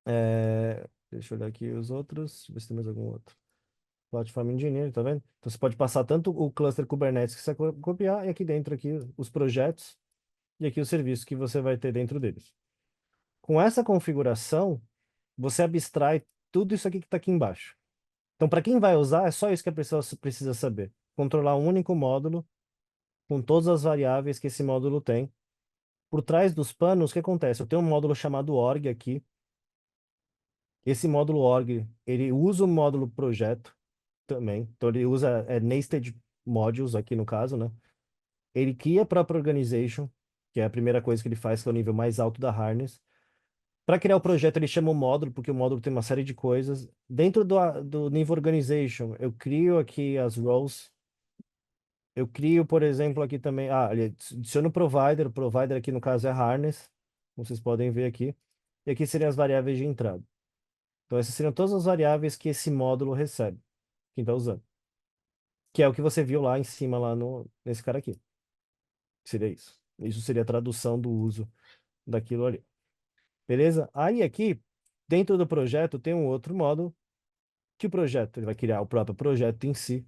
é... Deixa eu olhar aqui os outros, deixa eu ver se tem mais algum outro. Platform Engineering, tá vendo? Então, você pode passar tanto o cluster Kubernetes que você copiar, e aqui dentro aqui os projetos, e aqui os serviços que você vai ter dentro deles. Com essa configuração, você abstrai tudo isso aqui que está aqui embaixo. Então, para quem vai usar, é só isso que a pessoa precisa saber. Controlar um único módulo, com todas as variáveis que esse módulo tem. Por trás dos panos, o que acontece? Eu tenho um módulo chamado org aqui. Esse módulo org, ele usa o módulo projeto também. Então, ele usa nested modules aqui no caso, né? Ele cria a própria organization, que é a primeira coisa que ele faz, que é o nível mais alto da harness. Para criar o projeto, ele chama o módulo, porque o módulo tem uma série de coisas. Dentro do nível organization, eu crio aqui as roles. Eu crio, por exemplo, aqui também. Ele adiciona o provider aqui no caso é harness, como vocês podem ver aqui. E aqui seriam as variáveis de entrada. Então, essas seriam todas as variáveis que esse módulo recebe, quem está usando. Que é o que você viu lá em cima, lá no, nesse cara aqui. Seria isso. Isso seria a tradução do uso daquilo ali. Beleza? Aí aqui, dentro do projeto, tem um outro módulo, que o projeto, ele vai criar o próprio projeto em si.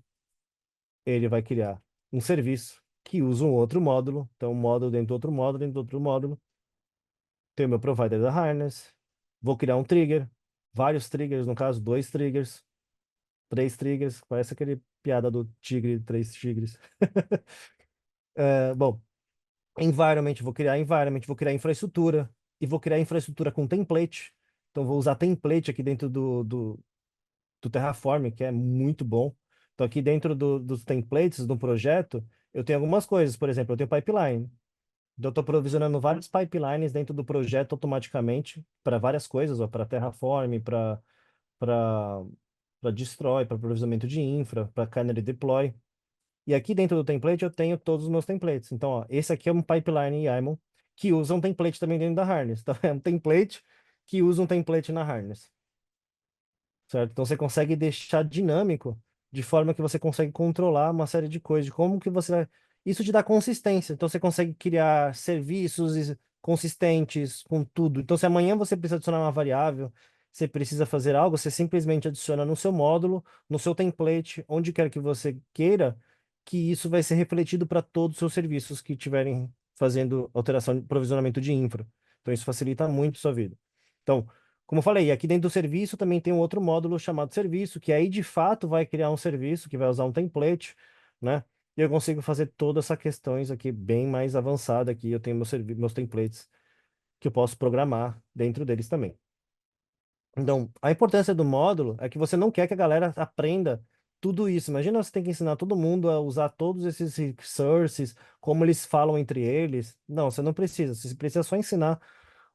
Ele vai criar um serviço que usa um outro módulo. Então, um módulo dentro do outro módulo, dentro do outro módulo. Tem o meu provider da harness. Vou criar um trigger. Vários triggers, no caso, 2 triggers. 3 triggers. Parece aquele piada do tigre, 3 tigres. Bom, environment, vou criar infraestrutura. E vou criar infraestrutura com template. Então, vou usar template aqui dentro do Terraform, que é muito bom. Então, aqui dentro dos templates do projeto, eu tenho algumas coisas. Por exemplo, eu tenho pipeline. Então, eu estou provisionando vários pipelines dentro do projeto automaticamente para várias coisas, para Terraform, para Destroy, para provisionamento de infra, para Canary Deploy. E aqui dentro do template eu tenho todos os meus templates. Então, ó, esse aqui é um pipeline YAML que usa um template também dentro da Harness. Então, é um template que usa um template na Harness. Certo? Então você consegue deixar dinâmico de forma que você consegue controlar uma série de coisas, de como que você vai... Isso te dá consistência. Então você consegue criar serviços consistentes com tudo. Então se amanhã você precisa adicionar uma variável, você precisa fazer algo, você simplesmente adiciona no seu módulo, no seu template, onde quer que você queira, que isso vai ser refletido para todos os seus serviços que estiverem fazendo alteração de provisionamento de infra. Então isso facilita muito a sua vida. Então, como eu falei, aqui dentro do serviço também tem um outro módulo chamado serviço, que aí de fato vai criar um serviço que vai usar um template, né? E eu consigo fazer todas essas questões aqui bem mais avançada aqui. Eu tenho meus templates que eu posso programar dentro deles também. Então, a importância do módulo é que você não quer que a galera aprenda tudo isso. Imagina você tem que ensinar todo mundo a usar todos esses resources, como eles falam entre eles. Não, você não precisa. Você precisa só ensinar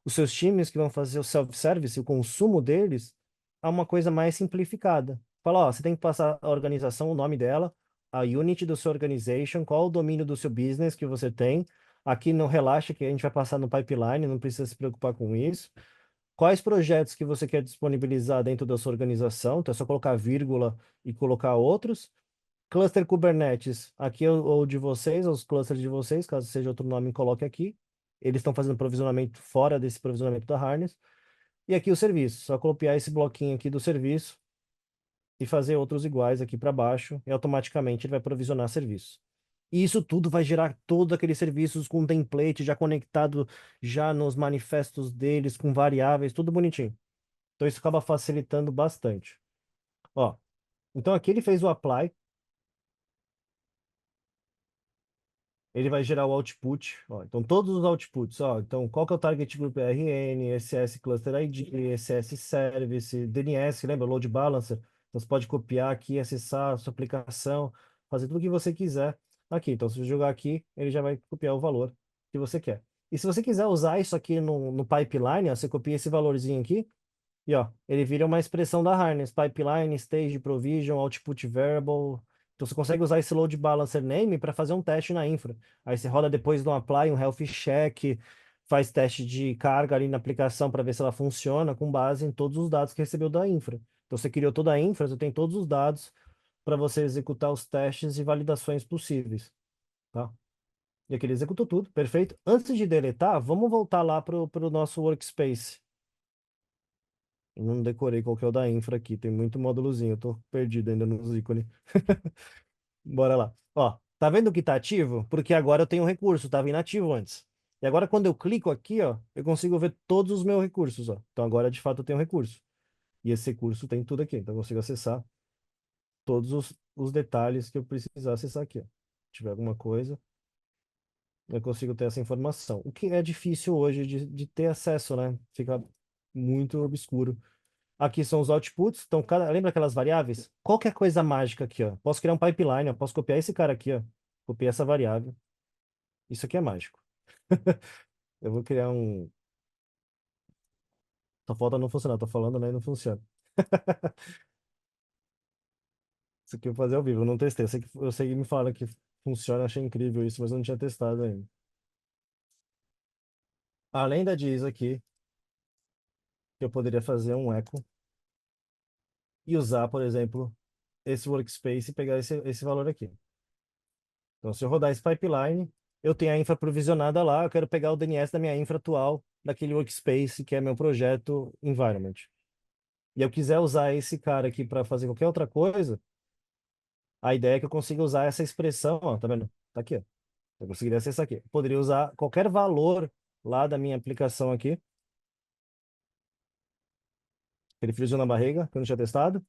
os seus times que vão fazer o self-service, o consumo deles, a uma coisa mais simplificada. Fala, ó, você tem que passar a organização, o nome dela, a unit do seu organization, qual o domínio do seu business que você tem. Aqui não relaxa que a gente vai passar no pipeline, não precisa se preocupar com isso. Quais projetos que você quer disponibilizar dentro da sua organização? Então é só colocar vírgula e colocar outros. Cluster Kubernetes, aqui é o de vocês, os clusters de vocês, caso seja outro nome, coloque aqui. Eles estão fazendo provisionamento fora desse provisionamento da Harness. E aqui o serviço, só copiar esse bloquinho aqui do serviço e fazer outros iguais aqui para baixo, e automaticamente ele vai provisionar serviço. E isso tudo vai gerar todos aqueles serviços com template já conectado já nos manifestos deles, com variáveis, tudo bonitinho. Então isso acaba facilitando bastante. Ó, então aqui ele fez o apply, ele vai gerar o output. Ó, então todos os outputs, ó, então qual que é o target group RN, SS Cluster ID, SS Service, DNS, lembra? Load Balancer. Então você pode copiar aqui, acessar a sua aplicação, fazer tudo o que você quiser aqui. Então se você jogar aqui, ele já vai copiar o valor que você quer. E se você quiser usar isso aqui no pipeline, ó, você copia esse valorzinho aqui, e ó, ele vira uma expressão da harness, pipeline, stage, provision, output variable. Então você consegue usar esse load balancer name para fazer um teste na infra. Aí você roda depois do apply um health check, faz teste de carga ali na aplicação para ver se ela funciona com base em todos os dados que recebeu da infra. Então você criou toda a infra, você tem todos os dados para você executar os testes e validações possíveis, tá? E aqui ele executou tudo, perfeito. Antes de deletar, vamos voltar lá para o nosso workspace. Eu não decorei qual que é o da infra aqui, tem muito módulozinho, eu tô perdido ainda nos ícones. Bora lá. Ó, tá vendo que tá ativo? Porque agora eu tenho um recurso, tava inativo antes. E agora quando eu clico aqui, ó, eu consigo ver todos os meus recursos, ó. Então agora de fato eu tenho um recurso. E esse recurso tem tudo aqui, então eu consigo acessar todos os detalhes que eu precisar acessar aqui, ó. Se tiver alguma coisa, eu consigo ter essa informação. O que é difícil hoje de ter acesso, né? Fica muito obscuro. Aqui são os outputs. Então, lembra aquelas variáveis? Qualquer coisa mágica aqui, ó. Posso criar um pipeline, ó. Posso copiar esse cara aqui, ó. Copiar essa variável. Isso aqui é mágico. Eu vou criar um. Só falta não funcionar. Tô falando, né? E não funciona. Isso aqui eu vou fazer ao vivo. Eu não testei. Eu sei que me falaram que funciona. Achei incrível isso, mas eu não tinha testado ainda. Além da diz aqui, que eu poderia fazer um echo e usar, por exemplo, esse workspace e pegar esse valor aqui. Então, se eu rodar esse pipeline, eu tenho a infra provisionada lá, eu quero pegar o DNS da minha infra atual, daquele workspace que é meu projeto environment. E eu quiser usar esse cara aqui para fazer qualquer outra coisa, a ideia é que eu consiga usar essa expressão, ó, tá vendo? Tá aqui, ó. Eu conseguiria acessar aqui. Eu poderia usar qualquer valor lá da minha aplicação aqui. Aquele friozinho na barriga, que eu não tinha testado.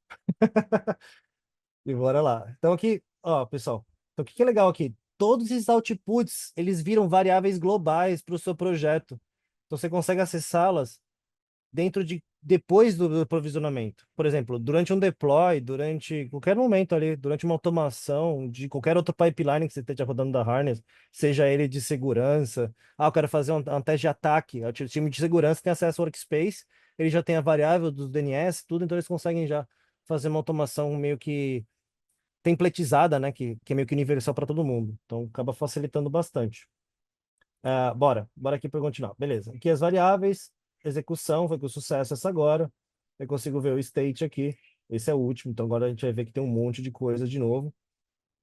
E bora lá. Então aqui, ó, pessoal. Então o que que é legal aqui? Todos esses outputs, eles viram variáveis globais para o seu projeto. Então você consegue acessá-las dentro de depois do provisionamento. Por exemplo, durante um deploy, durante qualquer momento ali, durante uma automação de qualquer outro pipeline que você esteja rodando da Harness, seja ele de segurança. Ah, eu quero fazer um teste de ataque. O time de segurança tem acesso ao workspace, ele já tem a variável dos DNS, tudo, então eles conseguem já fazer uma automação meio que templatizada, né? Que é meio que universal para todo mundo. Então acaba facilitando bastante. Bora aqui para continuar. Beleza. Aqui as variáveis, execução, foi com sucesso essa agora. Eu consigo ver o state aqui. Esse é o último, então agora a gente vai ver que tem um monte de coisa de novo,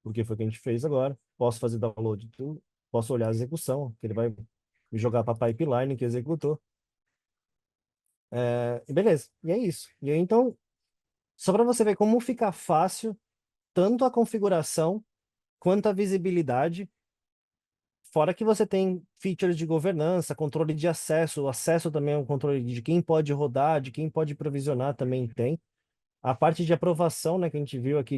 porque foi o que a gente fez agora. Posso fazer download de tudo, posso olhar a execução, que ele vai me jogar para a pipeline que executou. E beleza, e é isso. E aí, então, só para você ver como fica fácil tanto a configuração quanto a visibilidade. Fora que você tem features de governança, controle de acesso, o acesso também é um controle de quem pode rodar, de quem pode provisionar também tem. A parte de aprovação, né, que a gente viu aqui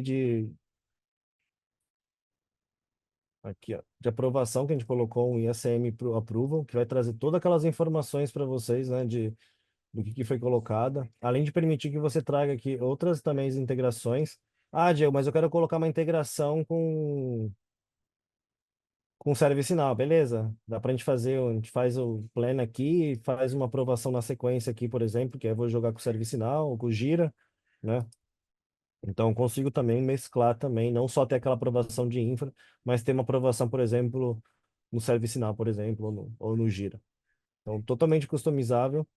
aqui, ó, de aprovação que a gente colocou um IACM pro approval, que vai trazer todas aquelas informações para vocês, né, do que foi colocada, além de permitir que você traga aqui outras também integrações. Ah, Diego, mas eu quero colocar uma integração com o ServiceNow, beleza? Dá pra gente fazer, a gente faz o plan aqui, faz uma aprovação na sequência aqui, por exemplo, que aí eu vou jogar com o ServiceNow, ou com o Gira, né? Então consigo também mesclar também, não só ter aquela aprovação de infra, mas ter uma aprovação, por exemplo, no ServiceNow, por exemplo, ou no Gira. Então, totalmente customizável.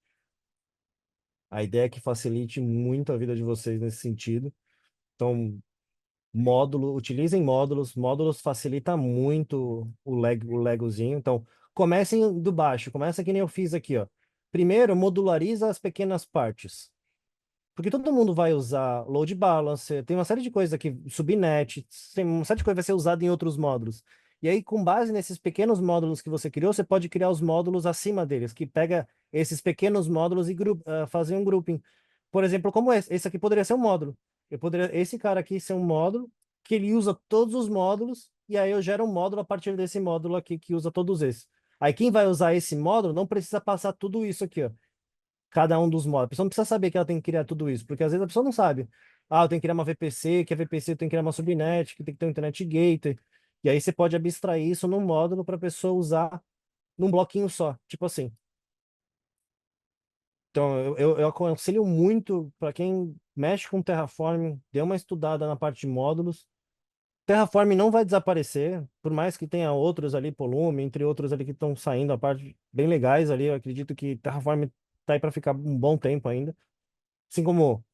A ideia é que facilite muito a vida de vocês nesse sentido. Então, Módulo, utilizem módulos. Módulos facilita muito o Legozinho. Então, comecem do baixo. Começa que nem eu fiz aqui, ó. Primeiro, modulariza as pequenas partes. Porque todo mundo vai usar load balancer, tem uma série de coisas aqui, subnet, tem uma série de coisas que vai ser usada em outros módulos. E aí, com base nesses pequenos módulos que você criou, você pode criar os módulos acima deles, que pega esses pequenos módulos e fazer um grouping. Por exemplo, como esse. Esse aqui poderia ser um módulo. Esse cara aqui ser um módulo que ele usa todos os módulos, e aí eu gero um módulo a partir desse módulo aqui que usa todos esses. Aí quem vai usar esse módulo não precisa passar tudo isso aqui, ó, cada um dos módulos. A pessoa não precisa saber que ela tem que criar tudo isso, porque às vezes a pessoa não sabe. Ah, eu tenho que criar uma VPC, que a VPC tem que criar uma subnet, que tem que ter um internet gateway. E aí você pode abstrair isso num módulo para a pessoa usar num bloquinho só, tipo assim. Então, eu aconselho muito para quem mexe com Terraform, dê uma estudada na parte de módulos. Terraform não vai desaparecer, por mais que tenha outros ali, Polume, entre outros ali que estão saindo, a parte bem legais ali. Eu acredito que Terraform tá aí para ficar um bom tempo ainda. Assim como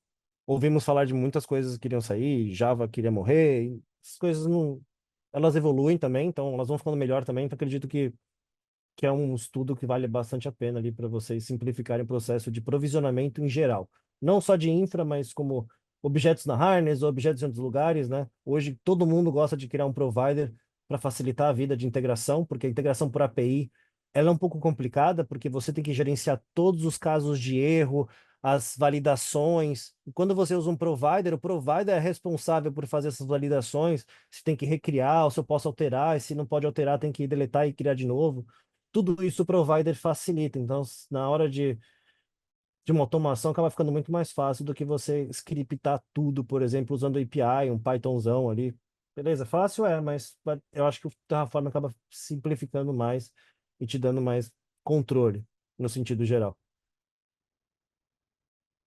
ouvimos falar de muitas coisas que iriam sair, Java queria morrer, e essas coisas não, elas evoluem também, então elas vão ficando melhor também. Então acredito que é um estudo que vale bastante a pena ali para vocês simplificarem o processo de provisionamento em geral. Não só de infra, mas como objetos na harness, objetos em outros lugares, né? Hoje todo mundo gosta de criar um provider para facilitar a vida de integração, porque a integração por API ela é um pouco complicada, porque você tem que gerenciar todos os casos de erro, as validações. E quando você usa um provider, o provider é responsável por fazer essas validações, se tem que recriar, ou se eu posso alterar, e se não pode alterar, tem que deletar e criar de novo. Tudo isso o provider facilita. Então, na hora de uma automação, acaba ficando muito mais fácil do que você scriptar tudo, por exemplo, usando API, um Pythonzão ali. Beleza, fácil é, mas eu acho que o Terraform acaba simplificando mais e te dando mais controle, no sentido geral.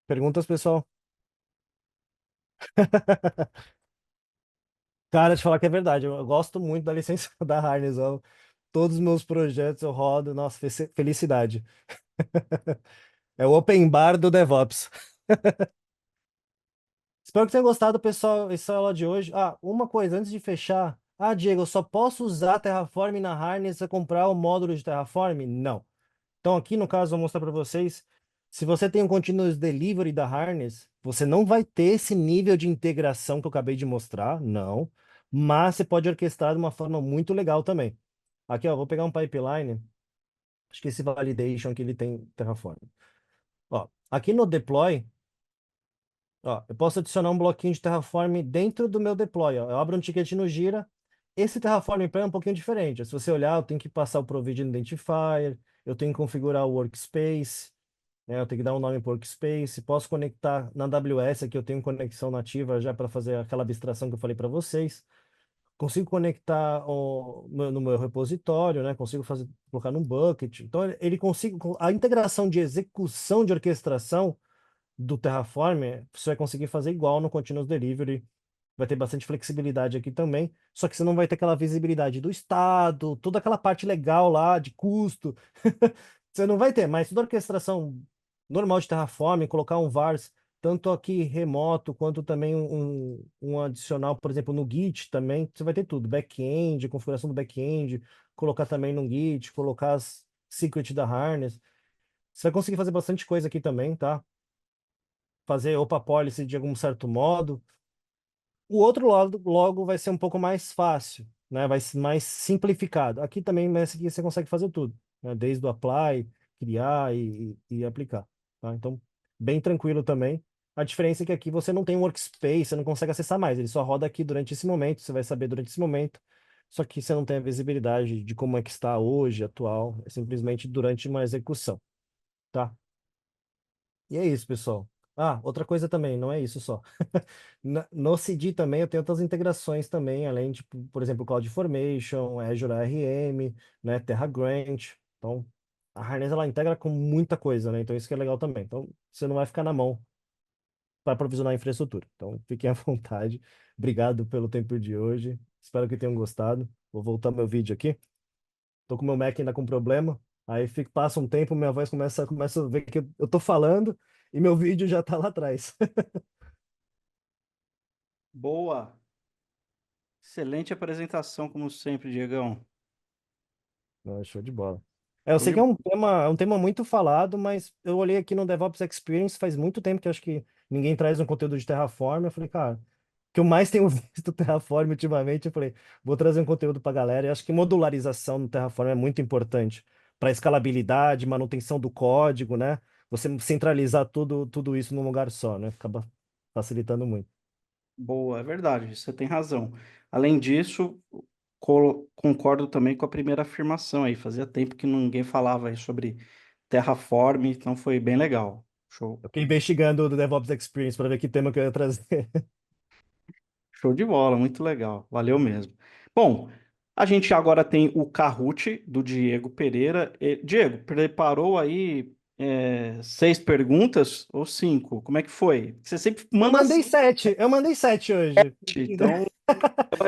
Perguntas, pessoal? Cara, te falar que é verdade, eu gosto muito da licença da Harness. Todos os meus projetos eu rodo, nossa, felicidade. É o open bar do DevOps. Espero que tenha gostado, pessoal, essa aula de hoje. Ah, uma coisa, antes de fechar. Ah, Diego, eu só posso usar Terraform na Harness se eu comprar o módulo de Terraform? Não. Então, aqui no caso, eu vou mostrar para vocês. Se você tem um Continuous Delivery da Harness, você não vai ter esse nível de integração que eu acabei de mostrar, não. Mas você pode orquestrar de uma forma muito legal também. Aqui, ó, vou pegar um pipeline. Acho que esse validation aqui ele tem Terraform. Ó, aqui no deploy. Ó, eu posso adicionar um bloquinho de Terraform dentro do meu deploy. Ó. Eu abro um ticket no Gira. Esse Terraform Plan é um pouquinho diferente. Se você olhar, eu tenho que passar o Provision Identifier, eu tenho que configurar o Workspace, né? Eu tenho que dar um nome para o Workspace. Posso conectar na AWS, aqui eu tenho conexão nativa já para fazer aquela abstração que eu falei para vocês. Consigo conectar no meu repositório, né? Consigo fazer, colocar num bucket. Então, ele consigo, a integração de execução de orquestração do Terraform, você vai conseguir fazer igual no Continuous Delivery. Vai ter bastante flexibilidade aqui também. Só que você não vai ter aquela visibilidade do estado, toda aquela parte legal lá de custo. Você não vai ter, mas toda a orquestração normal de Terraform, colocar um vars, tanto aqui remoto, quanto também um adicional, por exemplo, no Git também, você vai ter tudo. Back-end, configuração do back-end, colocar também no Git, colocar as secret da harness. Você vai conseguir fazer bastante coisa aqui também, tá? Fazer OPA policy de algum certo modo. O outro lado, logo, vai ser um pouco mais fácil, né? Vai ser mais simplificado. Aqui também, nesse aqui, você consegue fazer tudo, né? Desde o apply, criar e aplicar, tá? Então, bem tranquilo também. A diferença é que aqui você não tem um workspace, você não consegue acessar mais. Ele só roda aqui durante esse momento, você vai saber durante esse momento. Só que você não tem a visibilidade de como é que está hoje, atual. É simplesmente durante uma execução, tá? E é isso, pessoal. Ah, outra coisa também, não é isso só. No CD também eu tenho outras integrações também, além de, por exemplo, CloudFormation, Azure ARM, né, Terra Grant. Então, a Harness ela integra com muita coisa, né? Então isso que é legal também. Então, você não vai ficar na mão para provisionar a infraestrutura. Então, fiquem à vontade. Obrigado pelo tempo de hoje. Espero que tenham gostado. Vou voltar meu vídeo aqui. Tô com meu Mac ainda com problema. Aí passa um tempo, minha voz começa a ver que eu tô falando e meu vídeo já tá lá atrás. Boa. Excelente apresentação, como sempre, Diegão. Não, show de bola. Eu Show sei de que é um tema muito falado, mas eu olhei aqui no DevOps Experience faz muito tempo que eu acho que ninguém traz um conteúdo de Terraform. Eu falei, cara, o que eu mais tenho visto Terraform ultimamente, eu falei, vou trazer um conteúdo para a galera. E acho que modularização no Terraform é muito importante para escalabilidade, manutenção do código, né? Você centralizar tudo isso num lugar só, né? Acaba facilitando muito. boa, é verdade, você tem razão. Além disso, concordo também com a primeira afirmação aí. Fazia tempo que ninguém falava aí sobre Terraform, então foi bem legal. Show. Eu fiquei investigando o DevOps Experience para ver que tema que eu ia trazer. Show de bola, muito legal. Valeu mesmo. Bom, a gente agora tem o Kahoot do Diego Pereira. Diego, preparou aí 6 perguntas ou 5? Como é que foi? Você sempre Eu manda mandei 7, eu mandei 7 hoje. 7, então a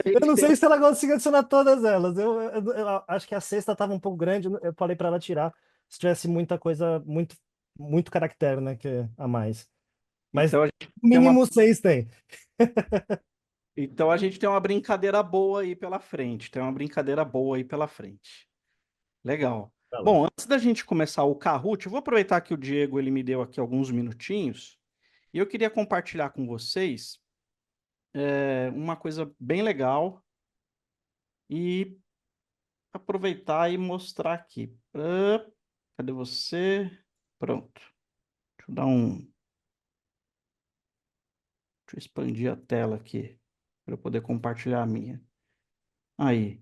Eu gente não tem sei se ela conseguiu adicionar todas elas. Eu acho que a sexta estava um pouco grande. Eu falei para ela tirar se tivesse muita coisa, muito caractere, né? Que a mais. Mas então a gente no tem uma mínimo 6 tem. então a gente tem uma brincadeira boa aí pela frente. Tem uma brincadeira boa aí pela frente. Legal. Fala. Bom, antes da gente começar o Kahoot, eu vou aproveitar que o Diego ele me deu aqui alguns minutinhos e eu queria compartilhar com vocês uma coisa bem legal e aproveitar e mostrar aqui. Cadê você? Pronto. Deixa eu dar um. Deixa eu expandir a tela aqui para eu poder compartilhar a minha. Aí,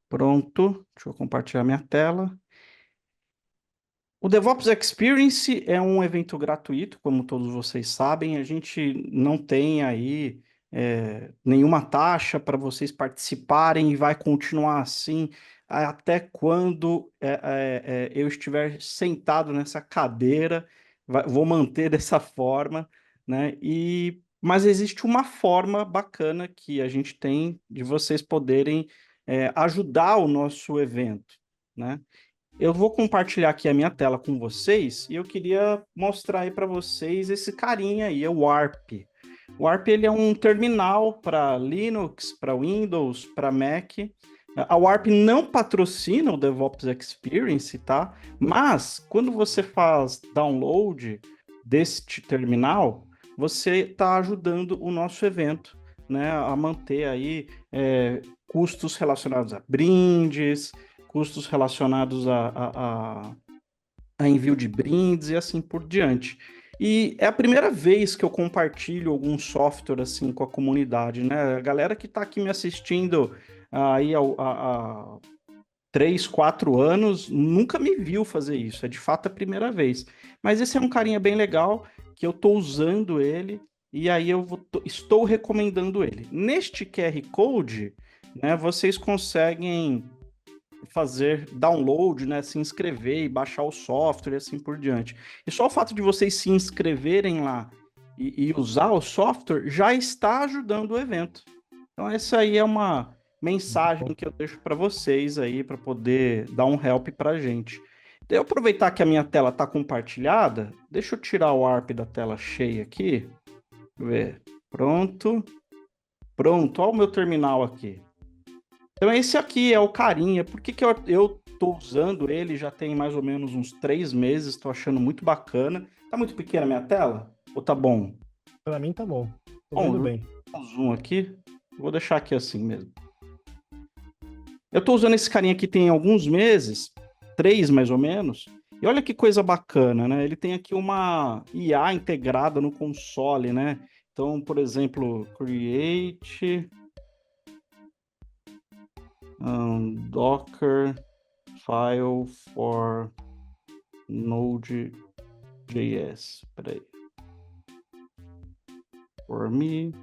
pronto. Deixa eu compartilhar minha tela. O DevOps Experience é um evento gratuito, como todos vocês sabem. A gente não tem aí nenhuma taxa para vocês participarem e vai continuar assim até quando eu estiver sentado nessa cadeira. Vou manter dessa forma, né? Mas existe uma forma bacana que a gente tem de vocês poderem ajudar o nosso evento, né? Eu vou compartilhar aqui a minha tela com vocês e eu queria mostrar aí para vocês esse carinha aí, é o Warp. O Warp ele é um terminal para Linux, para Windows, para Mac. A Warp não patrocina o DevOps Experience, tá? Mas quando você faz download deste terminal, você está ajudando o nosso evento, né, a manter aí custos relacionados a brindes, custos relacionados a envio de brindes e assim por diante. E é a primeira vez que eu compartilho algum software assim com a comunidade, né? A galera que está aqui me assistindo aí há 3, 4 anos nunca me viu fazer isso. É de fato a primeira vez. Mas esse é um carinha bem legal que eu estou usando ele e aí estou recomendando ele. Neste QR Code, né, vocês conseguem fazer download, né, se inscrever e baixar o software e assim por diante. E só o fato de vocês se inscreverem lá e usar o software já está ajudando o evento. Então essa aí é uma Muito mensagem bom. que eu deixo para vocês aí para poder dar um help para gente. Eu aproveitar que a minha tela está compartilhada, deixa eu tirar o ARP da tela cheia aqui. Deixa eu ver. Pronto. Pronto, olha o meu terminal aqui. Então esse aqui é o carinha. Por que eu tô usando ele já tem mais ou menos uns 3 meses, tô achando muito bacana. Tá muito pequena a minha tela? Ou tá bom? Para mim tá bom. Tô Bom, vendo eu vou bem. dar um zoom aqui. Vou deixar aqui assim mesmo. Eu tô usando esse carinha aqui tem alguns meses, 3 mais ou menos. E olha que coisa bacana, né? Ele tem aqui uma IA integrada no console, né? Então, por exemplo, create Docker file for Node.js. Peraí. For me.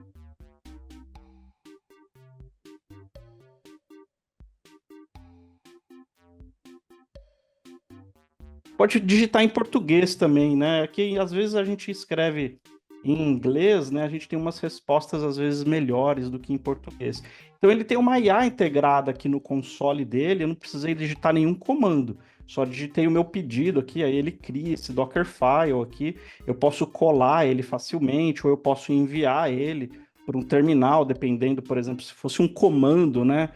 Pode digitar em português também, né? Aqui às vezes a gente escreve em inglês, né? A gente tem umas respostas às vezes melhores do que em português. Então ele tem uma IA integrada aqui no console dele, eu não precisei digitar nenhum comando. Só digitei o meu pedido aqui, aí ele cria esse Dockerfile aqui. Eu posso colar ele facilmente, ou eu posso enviar ele por um terminal, dependendo, por exemplo, se fosse um comando, né,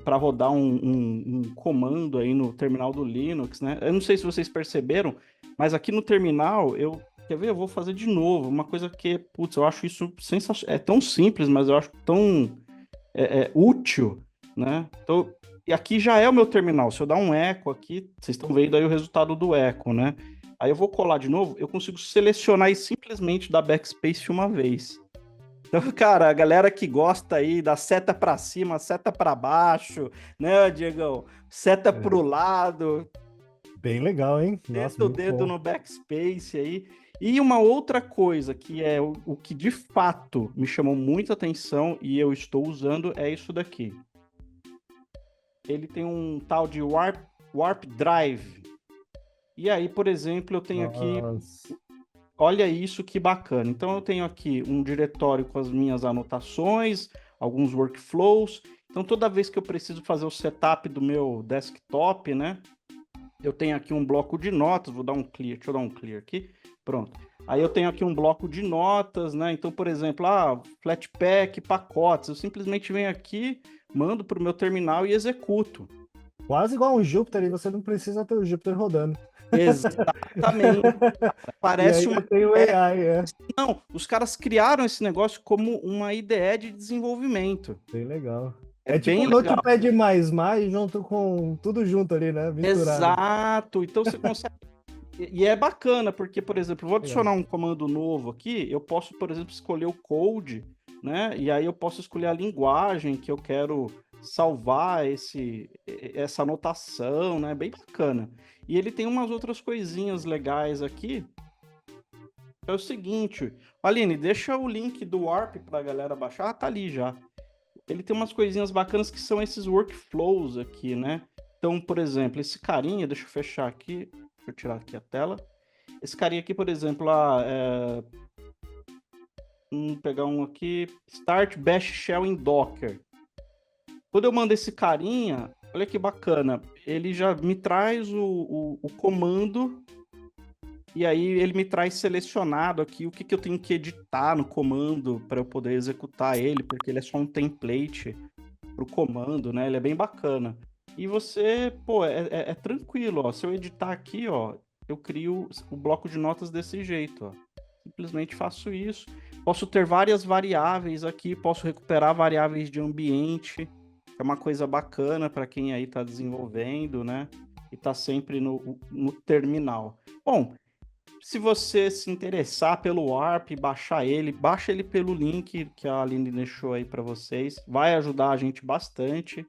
para rodar um comando aí no terminal do Linux, né? Eu não sei se vocês perceberam, mas aqui no terminal, quer ver? Eu vou fazer de novo, uma coisa que, putz, eu acho isso sensacional, é tão simples, mas eu acho tão útil, né? Então, e aqui já é o meu terminal, se eu dar um eco aqui, vocês estão vendo aí o resultado do eco, né? Aí eu vou colar de novo, eu consigo selecionar e simplesmente dar backspace uma vez. Então, cara, a galera que gosta aí da seta para cima, seta para baixo, né, Diegão? Seta É, pro lado, bem legal, hein? Nossa, senta o muito dedo bom. no backspace aí. E uma outra coisa que é o que de fato me chamou muita atenção e eu estou usando é isso daqui. Ele tem um tal de Warp Drive. E aí, por exemplo, eu tenho aqui, Nossa. olha isso que bacana. Então eu tenho aqui um diretório com as minhas anotações, alguns workflows. Então toda vez que eu preciso fazer o setup do meu desktop, né? Eu tenho aqui um bloco de notas, vou dar um clear, deixa eu dar um clear aqui. Pronto. Aí eu tenho aqui um bloco de notas, né? Então, por exemplo, Flatpak, pacotes, eu simplesmente venho aqui, mando para o meu terminal e executo. Quase igual um Júpiter, e você não precisa ter o Júpiter rodando. Exatamente. E Parece ainda uma tem o IDE. AI, é. Não, os caras criaram esse negócio como uma IDE de desenvolvimento. Bem legal. É É tipo bem um legal. Notepad++ junto com tudo junto ali, né? Misturado. Exato. Então você consegue. E é bacana, porque, por exemplo, eu vou Legal. adicionar um comando novo aqui, eu posso, por exemplo, escolher o code, né? E aí eu posso escolher a linguagem que eu quero salvar essa anotação, né? Bem bacana. E ele tem umas outras coisinhas legais aqui. É o seguinte, Aline, deixa o link do Warp para a galera baixar. Ah, tá ali já. Ele tem umas coisinhas bacanas que são esses workflows aqui, né? Então, por exemplo, esse carinha, deixa eu fechar aqui, deixa eu tirar aqui a tela. Esse carinha aqui, por exemplo, vamos pegar um aqui, Start Bash Shell in Docker. Quando eu mando esse carinha, olha que bacana, ele já me traz o comando e aí ele me traz selecionado aqui o que eu tenho que editar no comando para eu poder executar ele, porque ele é só um template pro comando, né? Ele é bem bacana. E você, pô, é tranquilo, ó. Se eu editar aqui, ó, eu crio o bloco de notas desse jeito, ó. Simplesmente faço isso. Posso ter várias variáveis aqui, posso recuperar variáveis de ambiente, que é uma coisa bacana para quem aí está desenvolvendo, né? E está sempre no terminal. Bom, se você se interessar pelo Warp, baixar ele, baixa ele pelo link que a Aline deixou aí para vocês. Vai ajudar a gente bastante.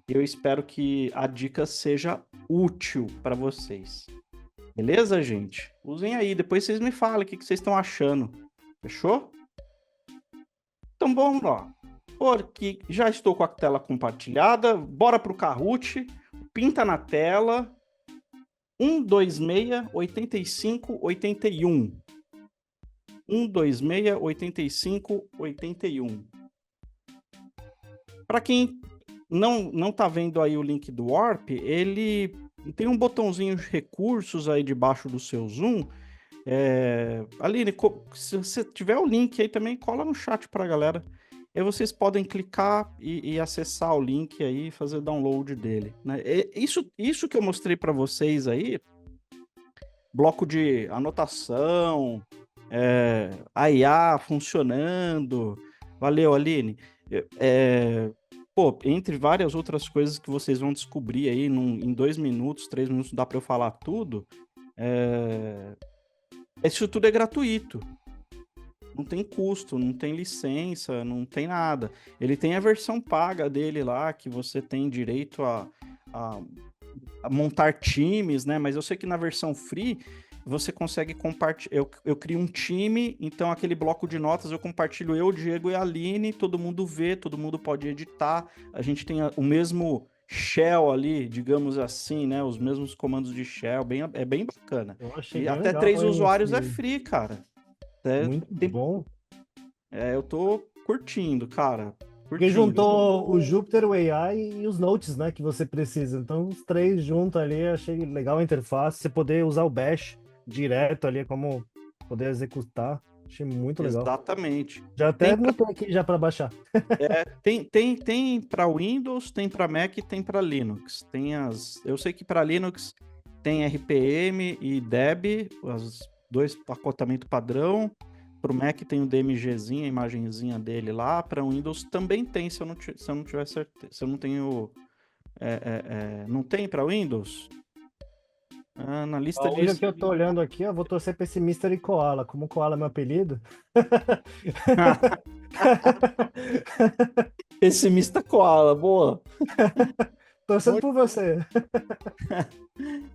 Eu espero que a dica seja útil para vocês. Beleza, gente? Usem aí, depois vocês me falam o que vocês estão achando. Fechou? Então vamos lá. Porque já estou com a tela compartilhada, bora pro Kahoot. Pinta na tela 126 85 81. 126 85 81. Para quem não tá vendo aí o link do Warp, ele tem um botãozinho de recursos aí debaixo do seu Zoom. Aline, se você tiver o link aí também, cola no chat para a galera. Aí vocês podem clicar e acessar o link aí e fazer download dele, né? Isso que eu mostrei para vocês aí, bloco de anotação, a IA funcionando. Valeu, Aline. Pô, entre várias outras coisas que vocês vão descobrir aí em 2 minutos, 3 minutos, dá para eu falar tudo. Isso tudo é gratuito. Não tem custo, não tem licença, não tem nada. Ele tem a versão paga dele lá, que você tem direito a montar times, né? Mas eu sei que na versão free você consegue compartilhar. Eu crio um time, então aquele bloco de notas eu compartilho eu, Diego e a Aline, todo mundo vê, todo mundo pode editar. A gente tem o mesmo shell ali, digamos assim, né? Os mesmos comandos de shell, é bem bacana. Eu achei E bem até legal 3 usuários é esse. free, cara. Muito bom. Eu tô curtindo, cara. Porque Curtindo. juntou o Jupyter, o AI e os notes, né, que você precisa. Então, os três juntos ali, achei legal a interface. Você poder usar o Bash direto ali, como poder executar. Achei muito legal. Exatamente. Já até Tem anotei aqui já para baixar. tem para Windows, tem para Mac e tem para Linux. Eu sei que para Linux tem RPM e Deb, os dois pacotamento padrão. Para o Mac tem o DMGzinho, a imagenzinha dele lá. Para Windows também tem, se eu não tiver certeza, se eu não tenho, não tem para Windows? Na lista A de única que eu tô olhando aqui, eu vou torcer pra esse Mystery Koala. Como Koala é meu apelido. esse Mista Koala, boa. Torcendo Muito por você.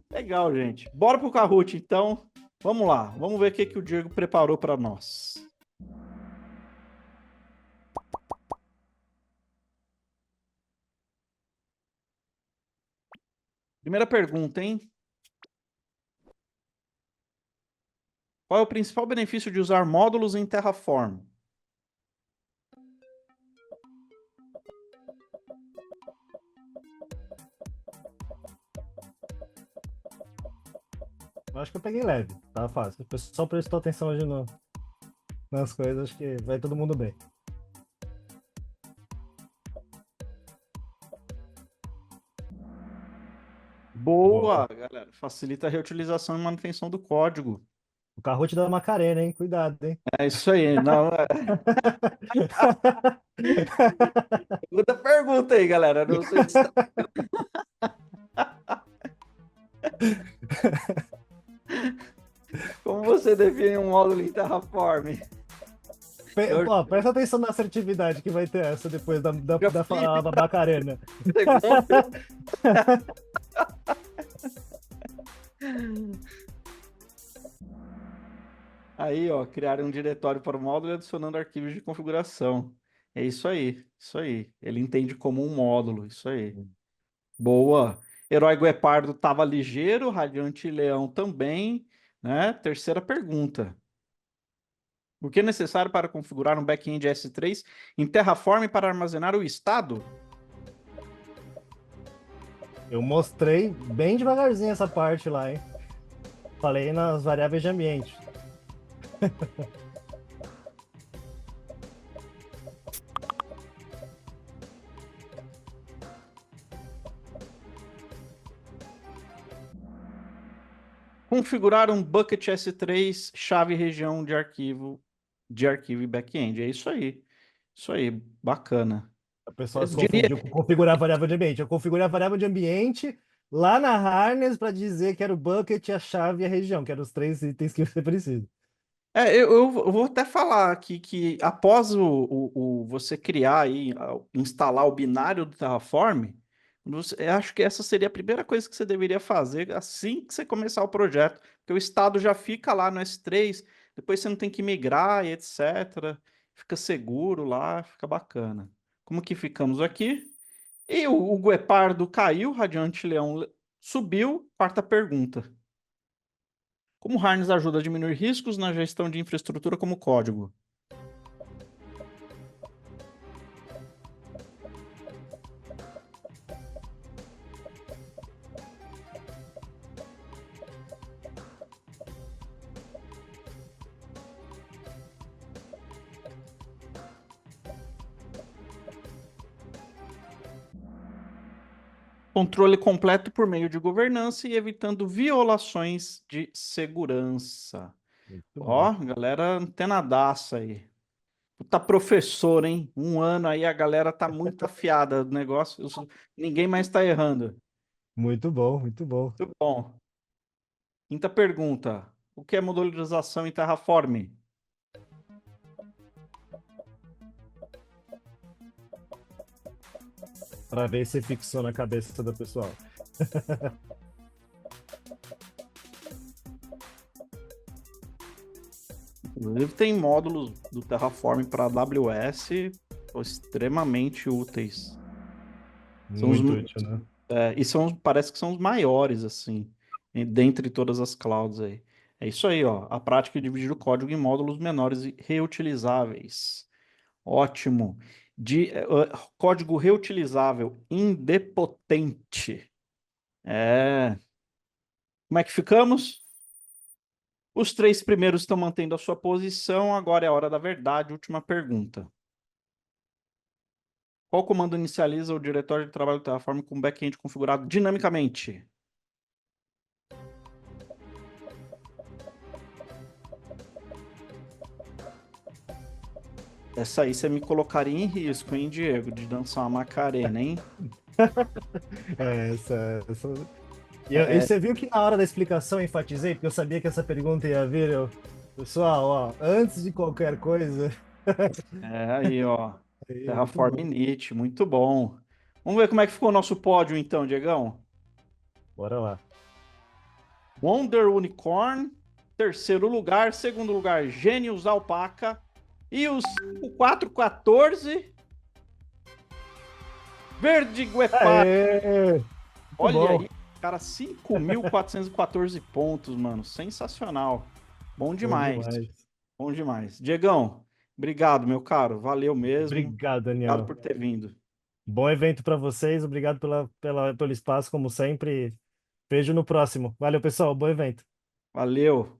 legal, gente. Bora pro Kahoot, então. Vamos lá, vamos ver o que o Diego preparou para nós. Primeira pergunta, hein? Qual é o principal benefício de usar módulos em Terraform? Eu acho que eu peguei leve, tá fácil. O pessoal prestou atenção hoje nas coisas, acho que vai todo mundo bem. Boa, Boa. galera. Facilita a reutilização e manutenção do código. O Kahoot da Macarena, hein? Cuidado, hein? É isso aí. Não, segunda pergunta aí, galera. Não sei se tá- Como você define um módulo em Terraform? Eu Ó, presta atenção na assertividade que vai ter essa depois já fiz da Macarena. segunda. Aí, ó, criar um diretório para o módulo e adicionando arquivos de configuração. É isso aí, isso aí. Ele entende como um módulo, isso aí. Boa. Herói Guepardo estava ligeiro, Radiante Leão também, né? Terceira pergunta. O que é necessário para configurar um back-end S3 em Terraform para armazenar o estado? Eu mostrei bem devagarzinho essa parte lá, hein? Falei nas variáveis de ambiente. Configurar um bucket S3, chave região de arquivo e back-end. É isso aí. Isso aí, bacana. O pessoal Eu se diria, confundiu com configurar a variável de ambiente. Eu configurei a variável de ambiente lá na harness para dizer que era o bucket, a chave e a região, que eram os três itens que você precisa. eu vou até falar aqui que após você criar aí, instalar o binário do Terraform, eu acho que essa seria a primeira coisa que você deveria fazer assim que você começar o projeto, porque o estado já fica lá no S3, depois você não tem que migrar e etc. Fica seguro lá, fica bacana. Como que ficamos aqui? E o Guepardo caiu, Radiante Leão subiu. Quarta pergunta. Como o Harness ajuda a diminuir riscos na gestão de infraestrutura como código? Controle completo por meio de governança e evitando violações de segurança. Muito bom. Ó, galera antenadaça aí. Puta professor, hein? Um ano aí a galera tá muito afiada do negócio. Ninguém mais tá errando. Muito bom, muito bom. Muito bom. Quinta pergunta. O que é modularização em Terraform? Para ver se fixou na cabeça do pessoal. Inclusive, tem módulos do Terraform para AWS extremamente úteis. São os, Muito útil, né? parece que são os maiores, assim, dentre todas as clouds aí. É isso aí, ó. A prática de dividir o código em módulos menores e reutilizáveis. Ótimo. Código reutilizável, indepotente. É. Como é que ficamos? Os três primeiros estão mantendo a sua posição. Agora é a hora da verdade. Última pergunta. Qual comando inicializa o diretório de trabalho do Terraform com back-end configurado dinamicamente? Essa aí você me colocaria em risco, hein, Diego, de dançar uma Macarena, hein? É, E É, você viu que na hora da explicação eu enfatizei, porque eu sabia que essa pergunta ia vir. Pessoal, ó, antes de qualquer coisa. aí, ó. Aí, muito Terraform bom. Init, muito bom. Vamos ver como é que ficou o nosso pódio, então, Diegão. Bora lá. Wonder Unicorn, terceiro lugar. Segundo lugar, Gênios Alpaca. E os 414, Verde Guepar. Aê! Muito Olha bom. aí, cara, 5.414 pontos, mano. Sensacional. Bom Bom demais. demais. Bom demais. Diegão, obrigado, meu caro. Valeu mesmo. Obrigado, Obrigado Daniel. por ter vindo. Bom evento para vocês. Obrigado pelo espaço, como sempre. Vejo no próximo. Valeu, pessoal. Bom evento. Valeu.